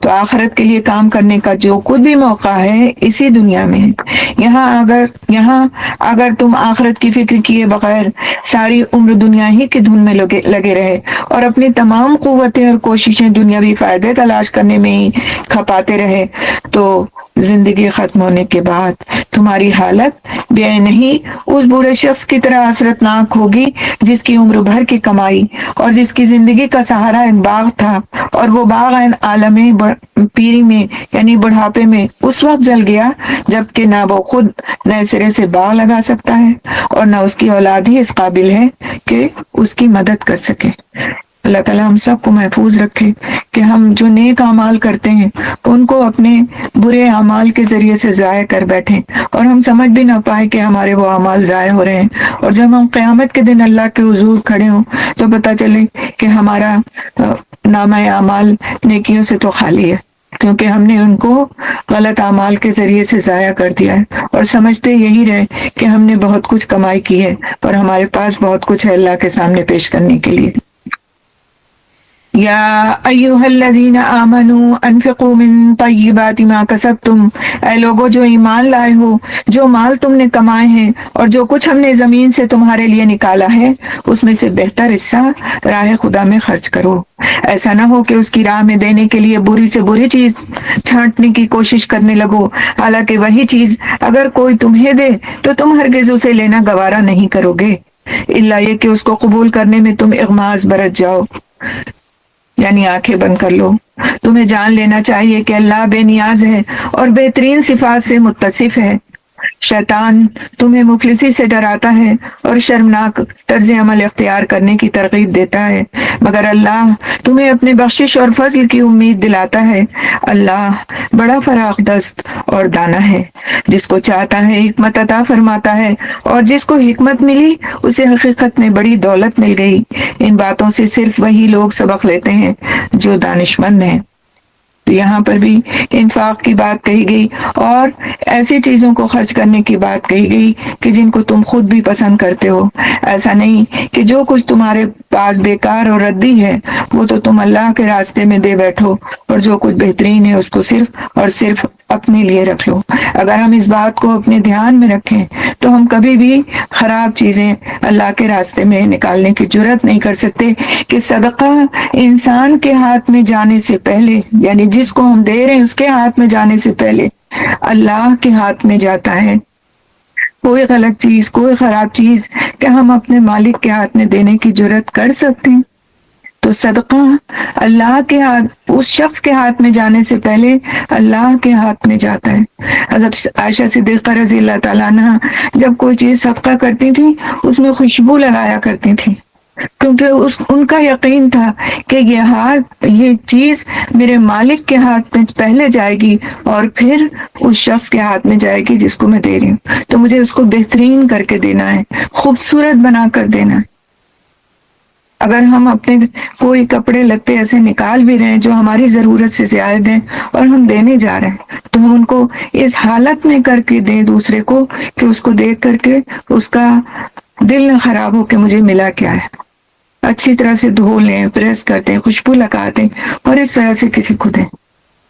تو آخرت کے لیے کام کرنے کا جو کچھ بھی موقع ہے اسی دنیا میں ہے۔ یہاں اگر تم آخرت کی فکر کیے بغیر ساری عمر دنیا ہی کی دھن میں لگے رہے اور اپنی تمام قوتیں اور کوششیں دنیاوی فائدے تلاش کرنے میں ہی کھپاتے رہے تو زندگی ختم ہونے کے بعد تمہاری حالت بے نہیں اس بوڑھے شخص کی طرح حسرتناک ہوگی جس کی عمر بھر کی کمائی اور جس کی زندگی کا سہارا ایک باغ تھا، اور وہ باغ عالم پیری میں یعنی بڑھاپے میں اس وقت جل گیا جبکہ نہ وہ خود نئے سرے سے باغ لگا سکتا ہے اور نہ اس کی اولاد ہی اس قابل ہے کہ اس کی مدد کر سکے۔ اللہ تعالیٰ ہم سب کو محفوظ رکھے کہ ہم جو نیک اعمال کرتے ہیں ان کو اپنے برے اعمال کے ذریعے سے ضائع کر بیٹھیں اور ہم سمجھ بھی نہ پائے کہ ہمارے وہ اعمال ضائع ہو رہے ہیں، اور جب ہم قیامت کے دن اللہ کے حضور کھڑے ہوں تو پتہ چلے کہ ہمارا نامہ اعمال نیکیوں سے تو خالی ہے، کیونکہ ہم نے ان کو غلط اعمال کے ذریعے سے ضائع کر دیا ہے اور سمجھتے یہی رہے کہ ہم نے بہت کچھ کمائی کی ہے، پر ہمارے پاس بہت کچھ ہے اللہ کے سامنے پیش کرنے کے لیے۔ یا ایھا الذین آمنوا انفقوا من طیبات ما کسبتم، اے لوگو جو ایمان لائے ہو، جو مال تم نے کمائے ہیں اور جو کچھ ہم نے زمین سے تمہارے لیے نکالا ہے اس میں سے بہتر حصہ راہ خدا میں خرچ کرو۔ ایسا نہ ہو کہ اس کی راہ میں دینے کے لیے بری سے بری چیز چھانٹنے کی کوشش کرنے لگو، حالانکہ وہی چیز اگر کوئی تمہیں دے تو تم ہرگز اسے لینا گوارا نہیں کرو گے، الا یہ کہ اس کو قبول کرنے میں تم اغماض برت جاؤ، یعنی آنکھیں بند کر لو۔ تمہیں جان لینا چاہیے کہ اللہ بے نیاز ہے اور بہترین صفات سے متصف ہے۔ شیطان تمہیں مفلسی سے ڈراتا ہے اور شرمناک طرز عمل اختیار کرنے کی ترغیب دیتا ہے، مگر اللہ تمہیں اپنے بخشش اور فضل کی امید دلاتا ہے۔ اللہ بڑا فراخ دست اور دانا ہے، جس کو چاہتا ہے حکمت عطا فرماتا ہے، اور جس کو حکمت ملی اسے حقیقت میں بڑی دولت مل گئی۔ ان باتوں سے صرف وہی لوگ سبق لیتے ہیں جو دانشمند ہیں۔ تو یہاں پر بھی انفاق کی بات کہی گئی اور ایسی چیزوں کو خرچ کرنے کی بات کہی گئی کہ جن کو تم خود بھی پسند کرتے ہو۔ ایسا نہیں کہ جو کچھ تمہارے پاس بیکار اور ردی ہے وہ تو تم اللہ کے راستے میں دے بیٹھو، اور جو کچھ بہترین ہے اس کو صرف اور صرف اپنے لیے رکھ لو۔ اگر ہم اس بات کو اپنے دھیان میں رکھیں تو ہم کبھی بھی خراب چیزیں اللہ کے راستے میں نکالنے کی جرات نہیں کر سکتے، کہ صدقہ انسان کے ہاتھ میں جانے سے پہلے، یعنی جس کو ہم دے رہے ہیں اس کے ہاتھ میں جانے سے پہلے اللہ کے ہاتھ میں جاتا ہے۔ کوئی غلط چیز، کوئی خراب چیز کیا ہم اپنے مالک کے ہاتھ میں دینے کی جرات کر سکتے ہیں؟ تو صدقہ اللہ کے ہاتھ، اس شخص کے ہاتھ میں جانے سے پہلے اللہ کے ہاتھ میں جاتا ہے۔ حضرت عائشہ صدیقہ رضی اللہ تعالیٰ عنہ جب کوئی چیز صدقہ کرتی تھی اس میں خوشبو لگایا کرتی تھی، کیونکہ ان کا یقین تھا کہ یہ چیز میرے مالک کے ہاتھ میں پہلے جائے گی اور پھر اس شخص کے ہاتھ میں جائے گی جس کو میں دے رہی ہوں، تو مجھے اس کو بہترین کر کے دینا ہے، خوبصورت بنا کر دینا ہے۔ اگر ہم اپنے کوئی کپڑے لتے ایسے نکال بھی رہے ہیں جو ہماری ضرورت سے زیادہ ہیں اور ہم دینے جا رہے ہیں، تو ہم ان کو اس حالت میں کر کے دیں دوسرے کو کہ اس کو دیکھ کر کے اس کا دل نہ خراب ہو کہ مجھے ملا کیا ہے۔ اچھی طرح سے دھو لیں، پریس کر دیں، خوشبو لگا دیں اور اس طرح سے کسی کو دیں۔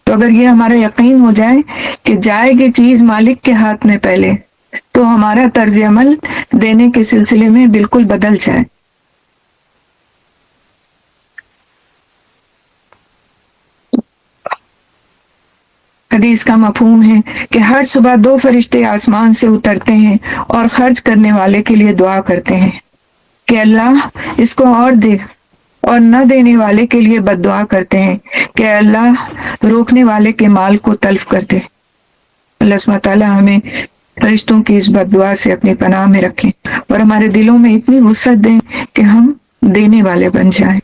تو اگر یہ ہمارا یقین ہو جائے کہ جائے گی چیز مالک کے ہاتھ میں پہلے، تو ہمارا طرز عمل دینے کے سلسلے میں بالکل بدل جائے۔ حدیث کا مفہوم ہے کہ ہر صبح 2 فرشتے آسمان سے اترتے ہیں اور خرچ کرنے والے کے لیے دعا کرتے ہیں کہ اللہ اس کو اور دے، اور نہ دینے والے کے لیے بد دعا کرتے ہیں کہ اللہ روکنے والے کے مال کو تلف کر دے۔ اللہ سبحانہ تعالیٰ ہمیں فرشتوں کی اس بد دعا سے اپنی پناہ میں رکھیں اور ہمارے دلوں میں اتنی وسعت دیں کہ ہم دینے والے بن جائیں۔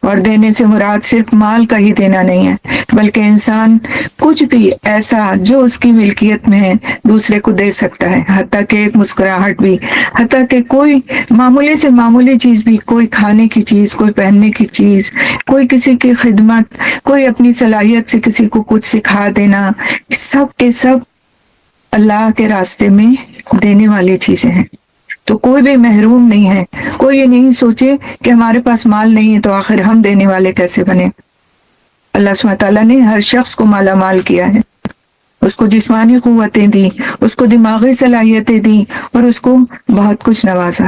اور دینے سے مراد صرف مال کا ہی دینا نہیں ہے، بلکہ انسان کچھ بھی ایسا جو اس کی ملکیت میں ہے دوسرے کو دے سکتا ہے، حتیٰ کہ ایک مسکراہٹ بھی، حتیٰ کہ کوئی معمولی سے معمولی چیز بھی، کوئی کھانے کی چیز، کوئی پہننے کی چیز، کوئی کسی کی خدمت، کوئی اپنی صلاحیت سے کسی کو کچھ سکھا دینا، سب کے سب اللہ کے راستے میں دینے والی چیزیں ہیں۔ تو کوئی بھی محروم نہیں ہے۔ کوئی یہ نہیں سوچے کہ ہمارے پاس مال نہیں ہے تو آخر ہم دینے والے کیسے بنے۔ اللہ سبحانہ تعالیٰ نے ہر شخص کو مالا مال کیا ہے، اس کو جسمانی قوتیں دی، اس کو دماغی صلاحیتیں دی اور اس کو بہت کچھ نوازا۔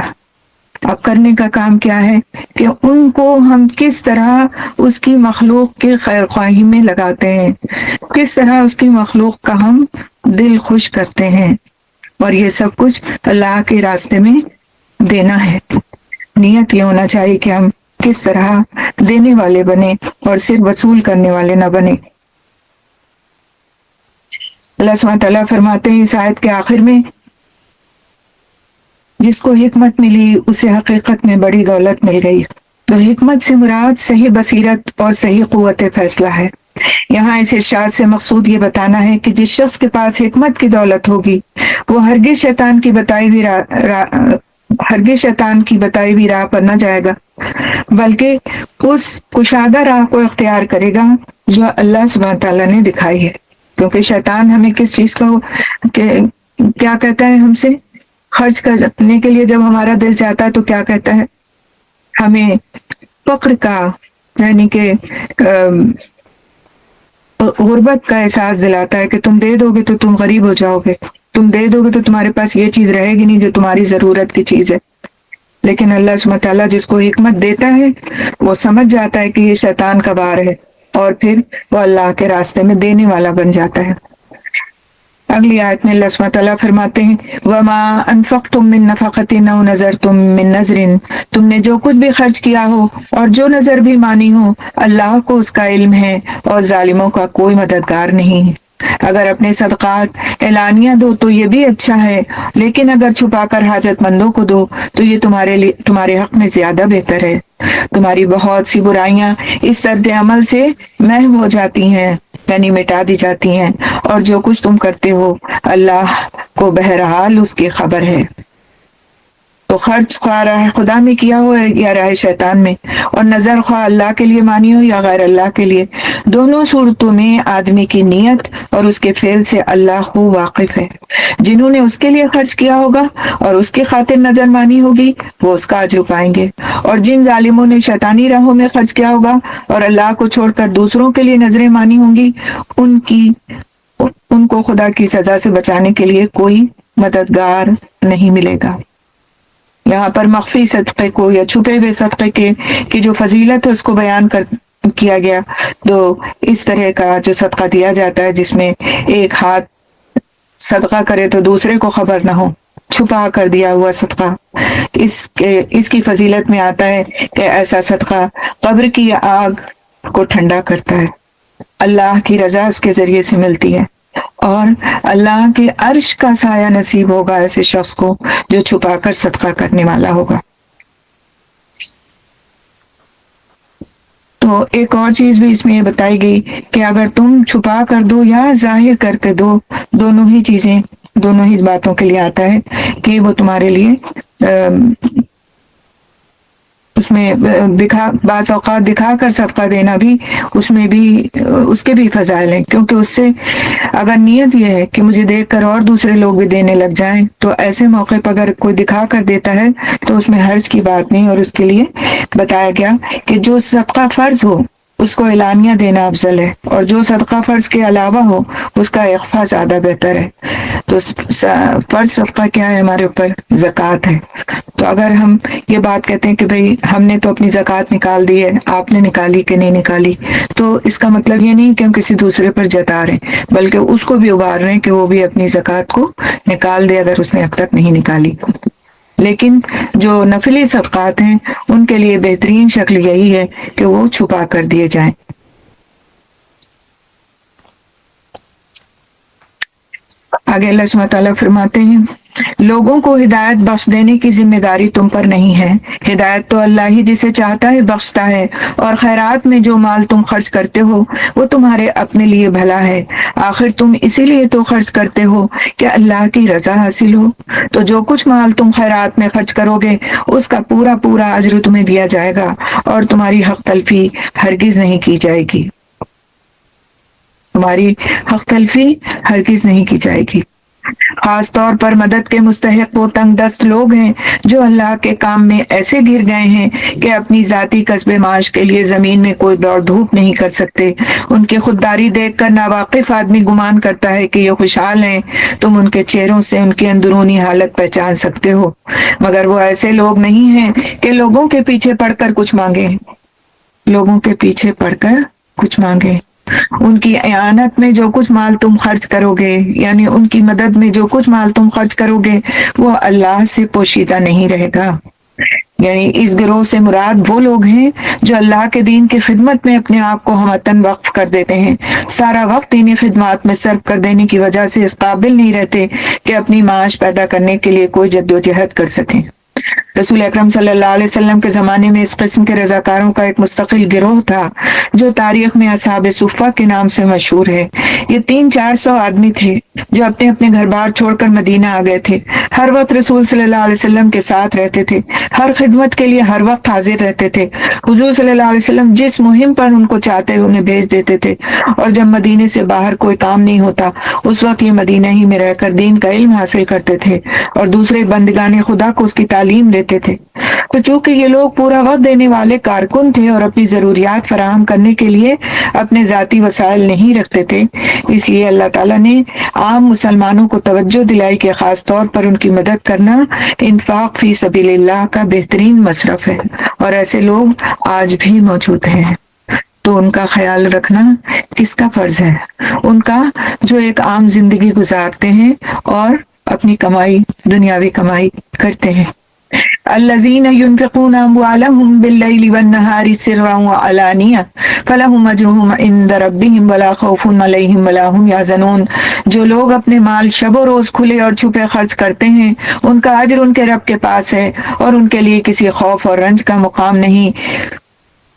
اب کرنے کا کام کیا ہے کہ ان کو ہم کس طرح اس کی مخلوق کے خیر خواہی میں لگاتے ہیں، کس طرح اس کی مخلوق کا ہم دل خوش کرتے ہیں، اور یہ سب کچھ اللہ کے راستے میں دینا ہے۔ نیت یہ ہونا چاہیے کہ ہم کس طرح دینے والے بنے اور صرف وصول کرنے والے نہ بنے۔ اللہ سبحانہ تعالیٰ فرماتے ہیں اس آیت کے آخر میں، جس کو حکمت ملی اسے حقیقت میں بڑی دولت مل گئی۔ تو حکمت سے مراد صحیح بصیرت اور صحیح قوت فیصلہ ہے۔ یہاں اس ارشاد سے مقصود یہ بتانا ہے کہ جس شخص کے پاس حکمت کی دولت ہوگی وہ ہرگز شیطان کی بتائی ہوئی راہ پر نہ جائے گا، بلکہ اس کشادہ راہ کو اختیار کرے گا جو اللہ سبحانہ تعالیٰ نے دکھائی ہے۔ کیونکہ شیطان ہمیں کس چیز کو کیا کہتا ہے، ہم سے خرچ کرنے کے لیے جب ہمارا دل چاہتا ہے تو کیا کہتا ہے، ہمیں فقر کا، یعنی کہ غربت کا احساس دلاتا ہے کہ تم دے دو گے تو تم غریب ہو جاؤ گے، تم دے دو گے تو تمہارے پاس یہ چیز رہے گی نہیں جو تمہاری ضرورت کی چیز ہے۔ لیکن اللہ سبحانہ تعالیٰ جس کو حکمت دیتا ہے وہ سمجھ جاتا ہے کہ یہ شیطان کا بار ہے، اور پھر وہ اللہ کے راستے میں دینے والا بن جاتا ہے۔ اگلی آیت میں اللہ سبحانہ تعالیٰ فرماتے ہیں وَمَا أَنفَقْتُم مِّن نَفَقَةٍ أَوْ نَذَرْتُم مِّن نَذْرٍ، تم نے جو کچھ بھی خرچ کیا ہو اور جو نظر بھی مانی ہو اللہ کو اس کا علم ہے اور ظالموں کا کوئی مددگار نہیں ہے۔ اگر اپنے صدقات اعلانیہ دو تو یہ بھی اچھا ہے، لیکن اگر چھپا کر حاجت مندوں کو دو تو یہ تمہارے حق میں زیادہ بہتر ہے۔ تمہاری بہت سی برائیاں اس طرز عمل سے محو ہو جاتی ہیں، یعنی مٹا دی جاتی ہیں، اور جو کچھ تم کرتے ہو اللہ کو بہرحال اس کی خبر ہے۔ تو خرچ خواہ راہ خدا میں کیا ہو یا راہ شیطان میں، اور نظر خواہ اللہ کے لیے مانی ہو یا غیر اللہ کے لیے، دونوں صورتوں میں آدمی کی نیت اور اس کے فعل سے اللہ خوب واقف ہے۔ جنہوں نے اس کے لیے خرچ کیا ہوگا اور اس کی خاطر نظر مانی ہوگی وہ اس کا اجر پائیں گے، اور جن ظالموں نے شیطانی راہوں میں خرچ کیا ہوگا اور اللہ کو چھوڑ کر دوسروں کے لیے نظریں مانی ہوں گی، ان کو خدا کی سزا سے بچانے کے لیے کوئی مددگار نہیں ملے گا۔ یہاں پر مخفی صدقے کو یا چھپے ہوئے صدقے کی جو فضیلت ہے اس کو بیان کیا گیا۔ تو اس طرح کا جو صدقہ دیا جاتا ہے جس میں ایک ہاتھ صدقہ کرے تو دوسرے کو خبر نہ ہو، چھپا کر دیا ہوا صدقہ، اس کی فضیلت میں آتا ہے کہ ایسا صدقہ قبر کی آگ کو ٹھنڈا کرتا ہے، اللہ کی رضا اس کے ذریعے سے ملتی ہے، اور اللہ کے عرش کا سایہ نصیب ہوگا ایسے شخص کو جو چھپا کر صدقہ کرنے والا ہوگا۔ تو ایک اور چیز بھی اس میں یہ بتائی گئی کہ اگر تم چھپا کر دو یا ظاہر کر کے دو، دونوں ہی باتوں کے لیے آتا ہے کہ وہ تمہارے لیے اس میں بعض اوقات دکھا کر صدقہ دینا بھی اس کے بھی فضائل ہیں، کیونکہ اس سے اگر نیت یہ ہے کہ مجھے دیکھ کر اور دوسرے لوگ بھی دینے لگ جائیں تو ایسے موقع پر اگر کوئی دکھا کر دیتا ہے تو اس میں حرج کی بات نہیں، اور اس کے لیے بتایا گیا کہ جو صدقہ فرض ہو اس کو اعلانیہ دینا افضل ہے، اور جو صدقہ فرض کے علاوہ ہو اس کا اخفاء زیادہ بہتر ہے۔ تو فرض صدقہ کیا ہے؟ ہمارے اوپر زکوٰۃ ہے۔ تو اگر ہم یہ بات کہتے ہیں کہ بھئی ہم نے تو اپنی زکوٰۃ نکال دی ہے، آپ نے نکالی کہ نہیں نکالی، تو اس کا مطلب یہ نہیں کہ ہم کسی دوسرے پر جتا رہے ہیں، بلکہ اس کو بھی ابھار رہے ہیں کہ وہ بھی اپنی زکوٰۃ کو نکال دے اگر اس نے اب تک نہیں نکالی۔ لیکن جو نفلی صدقات ہیں ان کے لیے بہترین شکل یہی ہے کہ وہ چھپا کر دیے جائیں۔ آگے اللہ سبحانہ تعالیٰ فرماتے ہیں لوگوں کو ہدایت بخش دینے کی ذمہ داری تم پر نہیں ہے، ہدایت تو اللہ ہی جسے چاہتا ہے بخشتا ہے، اور خیرات میں جو مال تم خرچ کرتے ہو وہ تمہارے اپنے لیے بھلا ہے، آخر تم اسی لیے تو خرچ کرتے ہو کہ اللہ کی رضا حاصل ہو۔ تو جو کچھ مال تم خیرات میں خرچ کرو گے اس کا پورا اجر تمہیں دیا جائے گا، اور تمہاری حق تلفی ہرگز نہیں کی جائے گی، تمہاری حق تلفی ہرگز نہیں کی جائے گی۔ خاص طور پر مدد کے مستحق وہ تنگ دست لوگ ہیں جو اللہ کے کام میں ایسے گر گئے ہیں کہ اپنی ذاتی کسب معاش کے لیے زمین میں کوئی دوڑ دھوپ نہیں کر سکتے۔ ان کی خودداری دیکھ کر ناواقف آدمی گمان کرتا ہے کہ یہ خوشحال ہیں، تم ان کے چہروں سے ان کی اندرونی حالت پہچان سکتے ہو، مگر وہ ایسے لوگ نہیں ہیں کہ لوگوں کے پیچھے پڑ کر کچھ مانگے۔ ان کی اعانت میں جو کچھ مال تم خرچ کرو گے، یعنی ان کی مدد میں جو کچھ مال تم خرچ کرو گے وہ اللہ سے پوشیدہ نہیں رہے گا۔ یعنی اس گروہ سے مراد وہ لوگ ہیں جو اللہ کے دین کی خدمت میں اپنے آپ کو ہموطن وقف کر دیتے ہیں، سارا وقت انہیں خدمات میں صرف کر دینے کی وجہ سے اس قابل نہیں رہتے کہ اپنی معاش پیدا کرنے کے لیے کوئی جدوجہد کر سکیں۔ رسول اکرم صلی اللہ علیہ وسلم کے زمانے میں اس قسم کے رضاکاروں کا ایک مستقل گروہ تھا جو تاریخ میں اصحاب صفہ کے نام سے مشہور ہے۔ یہ 300-400 آدمی تھے جو اپنے اپنے گھر بار چھوڑ کر مدینہ آ گئے تھے، ہر وقت رسول صلی اللہ علیہ وسلم کے ساتھ رہتے تھے، ہر خدمت کے لیے ہر وقت حاضر رہتے تھے۔ حضور صلی اللہ علیہ وسلم جس مہم پر ان کو چاہتے انہیں بھیج دیتے تھے، اور جب مدینے سے باہر کوئی کام نہیں ہوتا اس وقت یہ مدینہ ہی میں رہ کر دین کا علم حاصل کرتے تھے اور دوسرے بندگان خدا کو اس کی تعلیم دیتے تھے۔ تو چونکہ یہ لوگ پورا وقت دینے والے کارکن تھے اور اپنی ضروریات فراہم کرنے کے لیے اپنے ذاتی وسائل نہیں رکھتے تھے، اس لیے اللہ تعالیٰ نے عام مسلمانوں کو توجہ دلائی کہ خاص طور پر ان کی مدد کرنا انفاق فی سبیل اللہ کا بہترین مصرف ہے، اور ایسے لوگ آج بھی موجود ہیں۔ تو ان کا خیال رکھنا کس کا فرض ہے؟ ان کا جو ایک عام زندگی گزارتے ہیں اور اپنی کمائی، دنیاوی کمائی کرتے ہیں۔ الذین ينفقون اموالهم باللیل والنہار سرا وعلانیہ فلہم اجرہم عند ربہم ولا خوف علیہم ولا هم یحزنون. جو لوگ اپنے مال شب و روز کھلے اور چھپے خرچ کرتے ہیں ان کا اجر ان کے رب کے پاس ہے اور ان کے لیے کسی خوف اور رنج کا مقام نہیں.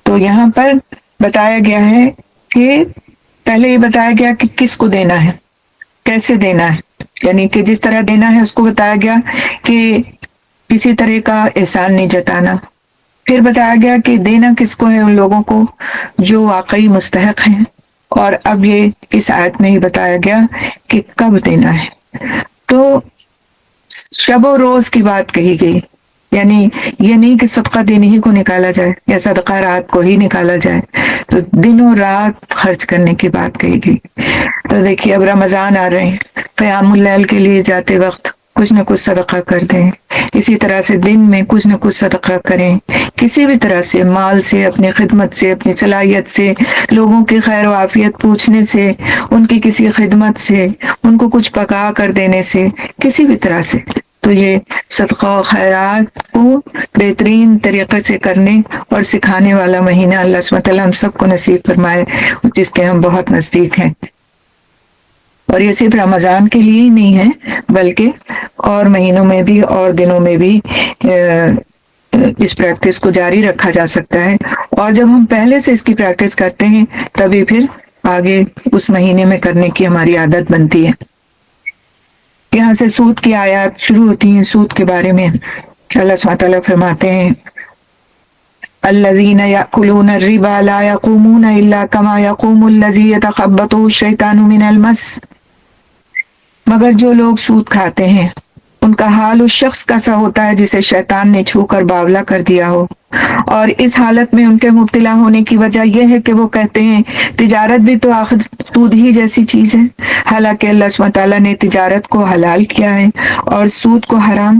تو یہاں پر بتایا گیا ہے کہ پہلے یہ بتایا گیا کہ کس کو دینا ہے، کیسے دینا ہے، یعنی کہ جس طرح دینا ہے اس کو بتایا گیا کہ کسی طرح کا احسان نہیں جتانا. پھر بتایا گیا کہ دینا کس کو ہے، ان لوگوں کو جو واقعی مستحق ہیں. اور اب یہ اس آیت میں ہی بتایا گیا کہ کب دینا ہے. تو شب و روز کی بات کہی گئی، یعنی یہ نہیں کہ صدقہ دن ہی کو نکالا جائے یا صدقہ رات کو ہی نکالا جائے، تو دن و رات خرچ کرنے کی بات کہی گئی. تو دیکھیے اب رمضان آ رہے ہیں، قیام اللیل کے لیے جاتے وقت کچھ نہ کچھ صدقہ کر دیں. اسی طرح سے دن میں کچھ نہ کچھ صدقہ کریں، کسی بھی طرح سے، مال سے، اپنی خدمت سے، اپنی صلاحیت سے، لوگوں کی خیر و عافیت پوچھنے سے، ان کی کسی خدمت سے، ان کو کچھ پکا کر دینے سے، کسی بھی طرح سے. تو یہ صدقہ و خیرات کو بہترین طریقے سے کرنے اور سکھانے والا مہینہ اللہ سبحانہ وتعالی ہم سب کو نصیب فرمائے، جس کے ہم بہت نزدیک ہیں. اور یہ صرف رمضان کے لیے ہی نہیں ہے بلکہ اور مہینوں میں بھی اور دنوں میں بھی اس پریکٹس کو جاری رکھا جا سکتا ہے. اور جب ہم پہلے سے اس کی پریکٹس کرتے ہیں تبھی پھر آگے اس مہینے میں کرنے کی ہماری عادت بنتی ہے. یہاں سے سود کی آیات شروع ہوتی ہیں. سود کے بارے میں اللہ سبحانہ تعالیٰ فرماتے ہیں الذین یأکلون الربا لا یقومون الا کما یقوم الذی یتخبطہ الشیطان من المس. مگر جو لوگ سود کھاتے ہیں ان کا حال اس شخص کا سا ہوتا ہے جسے شیطان نے چھو کر باولا کر دیا ہو. اور اس حالت میں ان کے مبتلا ہونے کی وجہ یہ ہے کہ وہ کہتے ہیں تجارت بھی تو آخر سود ہی جیسی چیز ہے، حالانکہ اللہ سبحانہ تعالیٰ نے تجارت کو حلال کیا ہے اور سود کو حرام.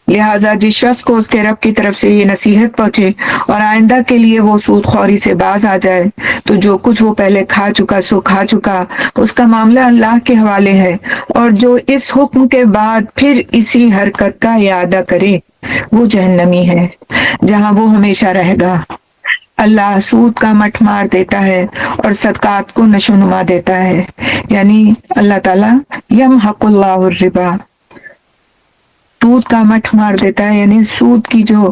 لہٰذا جس شخص کو اس کے رب کی طرف سے یہ نصیحت پہنچے اور آئندہ کے لیے وہ سود خوری سے باز آ جائے تو جو کچھ وہ پہلے کھا چکا سو کھا چکا، اس کا معاملہ اللہ کے حوالے ہے. اور جو اس حکم کے بعد پھر اسی حرکت کا اعادہ کرے وہ جہنمی ہے جہاں وہ ہمیشہ رہے گا. اللہ سود کا مٹھ مار دیتا ہے اور صدقات کو نشو نما دیتا ہے. یعنی اللہ تعالیٰ یمحق اللہ الربا، سود کا مٹھ مار دیتا ہے. یعنی سود کی جو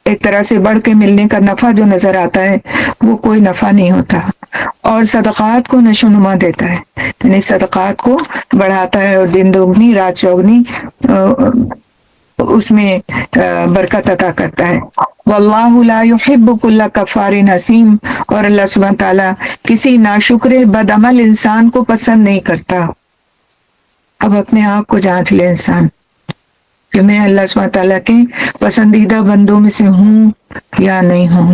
ایک طرح سے بڑھ کے ملنے کا نفع جو نظر آتا ہے وہ کوئی نفع نہیں ہوتا. اور صدقات کو نشو نما دیتا ہے، یعنی صدقات کو بڑھاتا ہے اور دن دوگنی رات چوگنی اس میں برکت عطا کرتا ہے. واللہ لا یحب کل کفار نسیم، اور اللہ سبحانہ تعالیٰ کسی ناشکر بد عمل انسان کو پسند نہیں کرتا. اب اپنے آپ کو جانچ لے انسان کہ میں اللہ سبحانہ تعالیٰ کے پسندیدہ بندوں میں سے ہوں یا نہیں ہوں.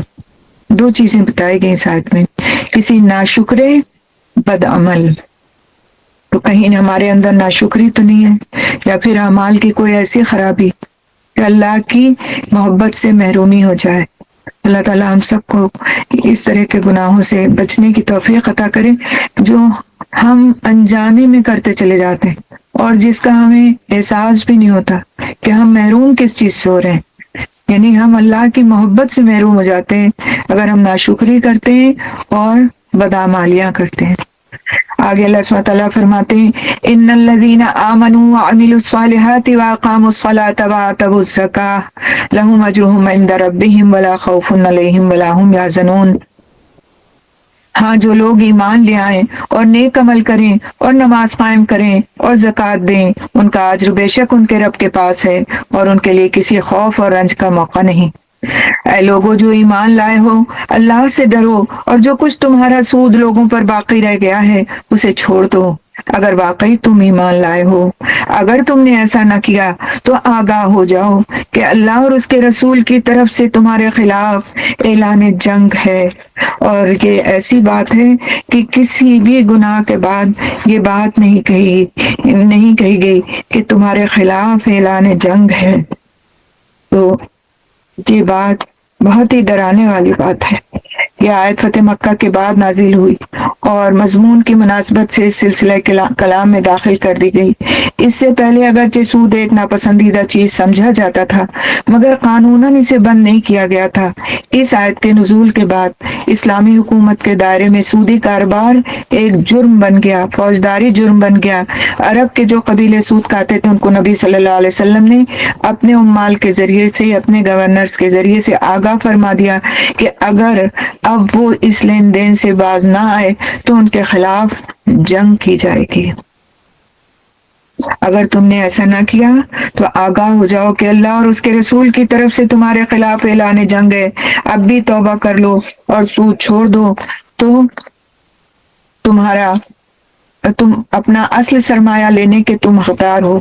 دو چیزیں بتائی گئی اس آیت میں، کسی ناشکر بد عمل، تو کہیں ہمارے اندر ناشکری تو نہیں ہے، یا پھر اعمال کی کوئی ایسی خرابی کہ اللہ کی محبت سے محرومی ہو جائے. اللہ تعالیٰ ہم سب کو اس طرح کے گناہوں سے بچنے کی توفیق عطا کرے جو ہم انجانے میں کرتے چلے جاتے ہیں اور جس کا ہمیں احساس بھی نہیں ہوتا کہ ہم محروم کس چیز سے ہو رہے ہیں. یعنی ہم اللہ کی محبت سے محروم ہو جاتے ہیں اگر ہم ناشکری کرتے ہیں اور بدعمالیاں کرتے ہیں. آگے اللہ سبحانہ تعالیٰ فرماتے ہیں ان الذین آمنوا وعملوا الصالحات واقاموا الصلاة وآتوا الزکاة لهم اجرهم عند ربهم ولا خوف علیہم ولا هم یحزنون. ہاں جو لوگ ایمان لے آئیں اور نیک عمل کریں اور نماز قائم کریں اور زکوٰۃ دیں ان کا اجر بے شک ان کے رب کے پاس ہے اور ان کے لیے کسی خوف اور رنج کا موقع نہیں. اے لوگوں جو ایمان لائے ہو اللہ سے ڈرو اور جو کچھ تمہارا سود لوگوں پر باقی رہ گیا ہے اسے چھوڑ دو اگر واقعی تم ایمان لائے ہو. اگر تم نے ایسا نہ کیا تو آگاہ ہو جاؤ کہ اللہ اور اس کے رسول کی طرف سے تمہارے خلاف اعلان جنگ ہے. اور یہ ایسی بات ہے کہ کسی بھی گناہ کے بعد یہ بات نہیں کہی گئی کہ تمہارے خلاف اعلان جنگ ہے. تو یہ بات بہت ہی ڈرانے والی بات ہے یہ آیت فتح مکہ کے بعد نازل ہوئی اور مضمون کی مناسبت سے اس سلسلہ کلام میں داخل کر دی گئی۔ اس سے پہلے اگرچہ سود ایک ناپسندیدہ چیز سمجھا جاتا تھا مگر قانوناً اسے بند نہیں کیا گیا تھا۔ اس آیت کے نزول کے بعد اسلامی حکومت کے دائرے میں سودی کاروبار ایک جرم بن گیا، فوجداری جرم بن گیا۔ عرب کے جو قبیلے سود کھاتے تھے ان کو نبی صلی اللہ علیہ وسلم نے اپنے عمال کے ذریعے سے، اپنے گورنرز کے ذریعے سے آگاہ فرما دیا کہ اگر اب وہ اس لین دین سے باز نہ آئے تو ان کے خلاف جنگ کی جائے گی۔ اگر تم نے ایسا نہ کیا تو آگاہ ہو جاؤ کہ اللہ اور اس کے رسول کی طرف سے تمہارے خلاف اعلان جنگ ہے۔ اب بھی توبہ کر لو اور سود چھوڑ دو تو تم اپنا اصل سرمایہ لینے کے تم حقدار ہو۔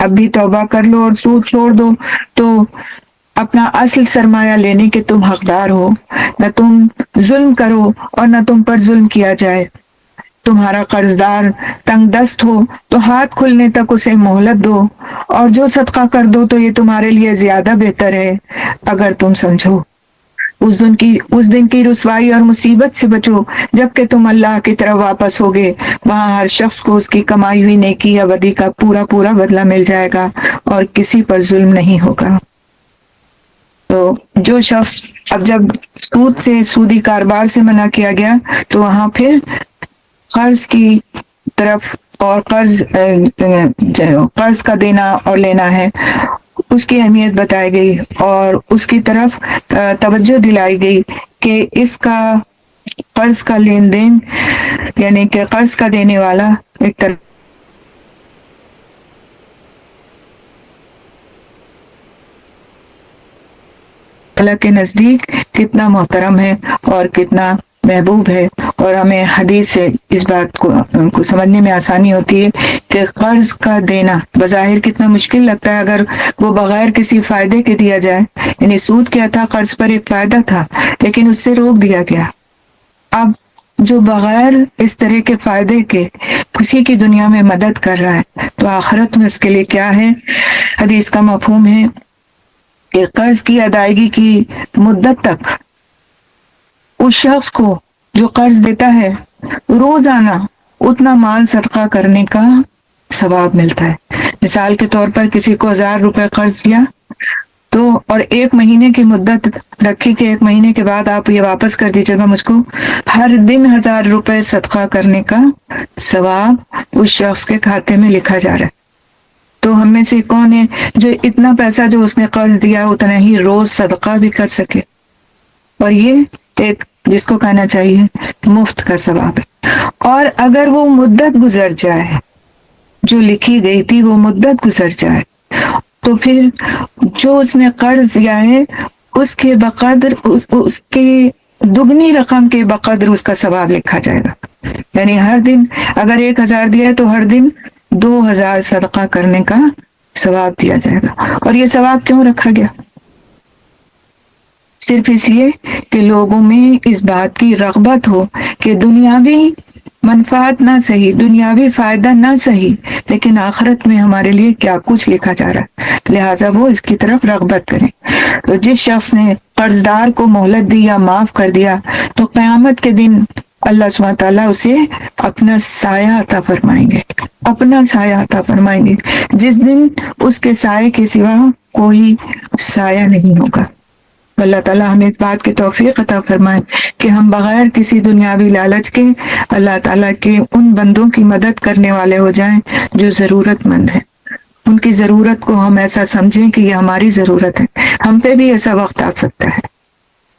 اب بھی توبہ کر لو اور سود چھوڑ دو تو اپنا اصل سرمایہ لینے کے تم حقدار ہو۔ نہ تم ظلم کرو اور نہ تم پر ظلم کیا جائے۔ تمہارا قرض دار تنگ دست ہو تو ہاتھ کھلنے تک اسے مہلت دو، اور جو صدقہ کر دو تو یہ تمہارے لیے زیادہ بہتر ہے اگر تم سمجھو۔ اس دن کی رسوائی اور مصیبت سے بچو جبکہ تم اللہ کی طرف واپس ہوگے۔ وہاں ہر شخص کو اس کی کمائی ہوئی نیکی یا بدی کا پورا پورا بدلہ مل جائے گا اور کسی پر ظلم نہیں ہوگا۔ تو جو شخص اب جب سود سے، سودی کاروبار سے منع کیا گیا تو وہاں پھر قرض کی طرف اور قرض کا دینا اور لینا ہے اس کی اہمیت بتائی گئی اور اس کی طرف توجہ دلائی گئی کہ اس کا قرض کا لین دین، یعنی کہ قرض کا دینے والا ایک طرف اللہ کے نزدیک کتنا محترم ہے اور کتنا محبوب ہے، اور ہمیں حدیث سے اس بات کو سمجھنے میں آسانی ہوتی ہے کہ قرض کا دینا بظاہر کتنا مشکل لگتا ہے اگر وہ بغیر کسی فائدے کے دیا جائے۔ یعنی سود کیا تھا؟ قرض پر ایک فائدہ تھا لیکن اس سے روک دیا گیا۔ اب جو بغیر اس طرح کے فائدے کے کسی کی دنیا میں مدد کر رہا ہے تو آخرت میں اس کے لیے کیا ہے؟ حدیث کا مفہوم ہے کہ قرض کی ادائیگی کی مدت تک اس شخص کو جو قرض دیتا ہے روزانہ اتنا مال صدقہ کرنے کا ثواب ملتا ہے۔ مثال کے طور پر کسی کو 1000 روپے قرض دیا تو اور 1 مہینے کی مدت رکھی کہ 1 مہینے کے بعد آپ یہ واپس کر دیجیے گا مجھ کو، ہر دن 1000 روپے صدقہ کرنے کا ثواب اس شخص کے کھاتے میں لکھا جا رہا ہے۔ تو ہم میں سے کون ہے جو اتنا پیسہ جو اس نے قرض دیا اتنا ہی روز صدقہ بھی کر سکے؟ اور یہ ایک جس کو کہنا چاہیے مفت کا ثواب ہے۔ اور اگر وہ مدت گزر جائے جو لکھی گئی تھی، وہ مدت گزر جائے تو پھر جو اس نے قرض دیا ہے اس کے بقدر، اس کے دگنی رقم کے بقدر اس کا ثواب لکھا جائے گا۔ یعنی ہر دن اگر 1000 دیا ہے تو ہر دن 2000 صدقہ کرنے کا ثواب دیا جائے گا۔ اور یہ ثواب کیوں رکھا گیا؟ صرف اس لیے کہ لوگوں میں اس بات کی رغبت ہو کہ دنیاوی منفعت نہ صحیح، دنیاوی فائدہ نہ صحیح، لیکن آخرت میں ہمارے لیے کیا کچھ لکھا جا رہا ہے، لہٰذا وہ اس کی طرف رغبت کریں۔ تو جس شخص نے قرض دار کو مہلت دی یا معاف کر دیا تو قیامت کے دن اللہ سبحانہ تعالیٰ اسے اپنا سایہ عطا فرمائیں گے، اپنا سایہ عطا فرمائیں گے، جس دن اس کے سائے کے سوا کوئی سایہ نہیں ہوگا۔ اللہ تعالیٰ ہمیں اس بات کی توفیق عطا فرمائے کہ ہم بغیر کسی دنیاوی لالچ کے اللہ تعالیٰ کے ان بندوں کی مدد کرنے والے ہو جائیں جو ضرورت مند ہیں۔ ان کی ضرورت کو ہم ایسا سمجھیں کہ یہ ہماری ضرورت ہے، ہم پہ بھی ایسا وقت آ سکتا ہے،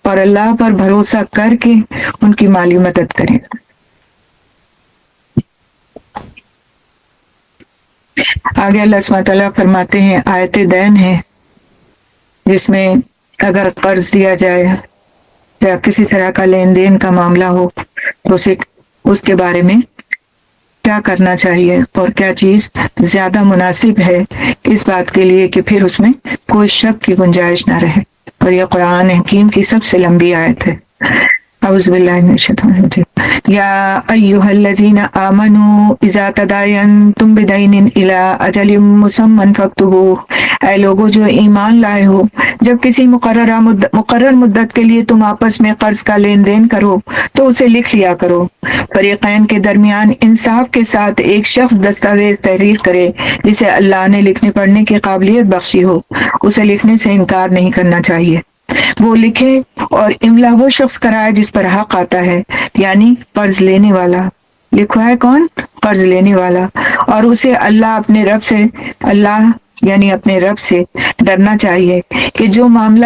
اور اللہ پر بھروسہ کر کے ان کی مالی مدد کریں۔ آگے اللہ سبحانہ تعالیٰ فرماتے ہیں، آیت دین ہے جس میں اگر قرض دیا جائے یا کسی طرح کا لین دین کا معاملہ ہو تو اس کے بارے میں کیا کرنا چاہیے اور کیا چیز زیادہ مناسب ہے اس بات کے لیے کہ پھر اس میں کوئی شک کی گنجائش نہ رہے۔ اور یہ قرآن حکیم کی سب سے لمبی آیت ہے۔ اعوذ باللہ من الشیطان الرجیم یا ایھا الذین آمنوا اذا تداینتم بدین الی اجل مسمى فاکتبوہ، اے لوگو جو ایمان لائے ہو، جب کسی مقرر مدت کے لیے تم آپس میں قرض کا لین دین کرو تو اسے لکھ لیا کرو۔ فریقین کے درمیان انصاف کے ساتھ ایک شخص دستاویز تحریر کرے جسے اللہ نے لکھنے پڑھنے کی قابلیت بخشی ہو، اسے لکھنے سے انکار نہیں کرنا چاہیے۔ وہ لکھے اور املا وہ شخص کرائے جس پر حق آتا ہے، یعنی قرض لینے والا۔ لکھوا ہے کون؟ قرض لینے والا۔ اور اسے اللہ یعنی اپنے رب سے ڈرنا چاہیے کہ جو معاملہ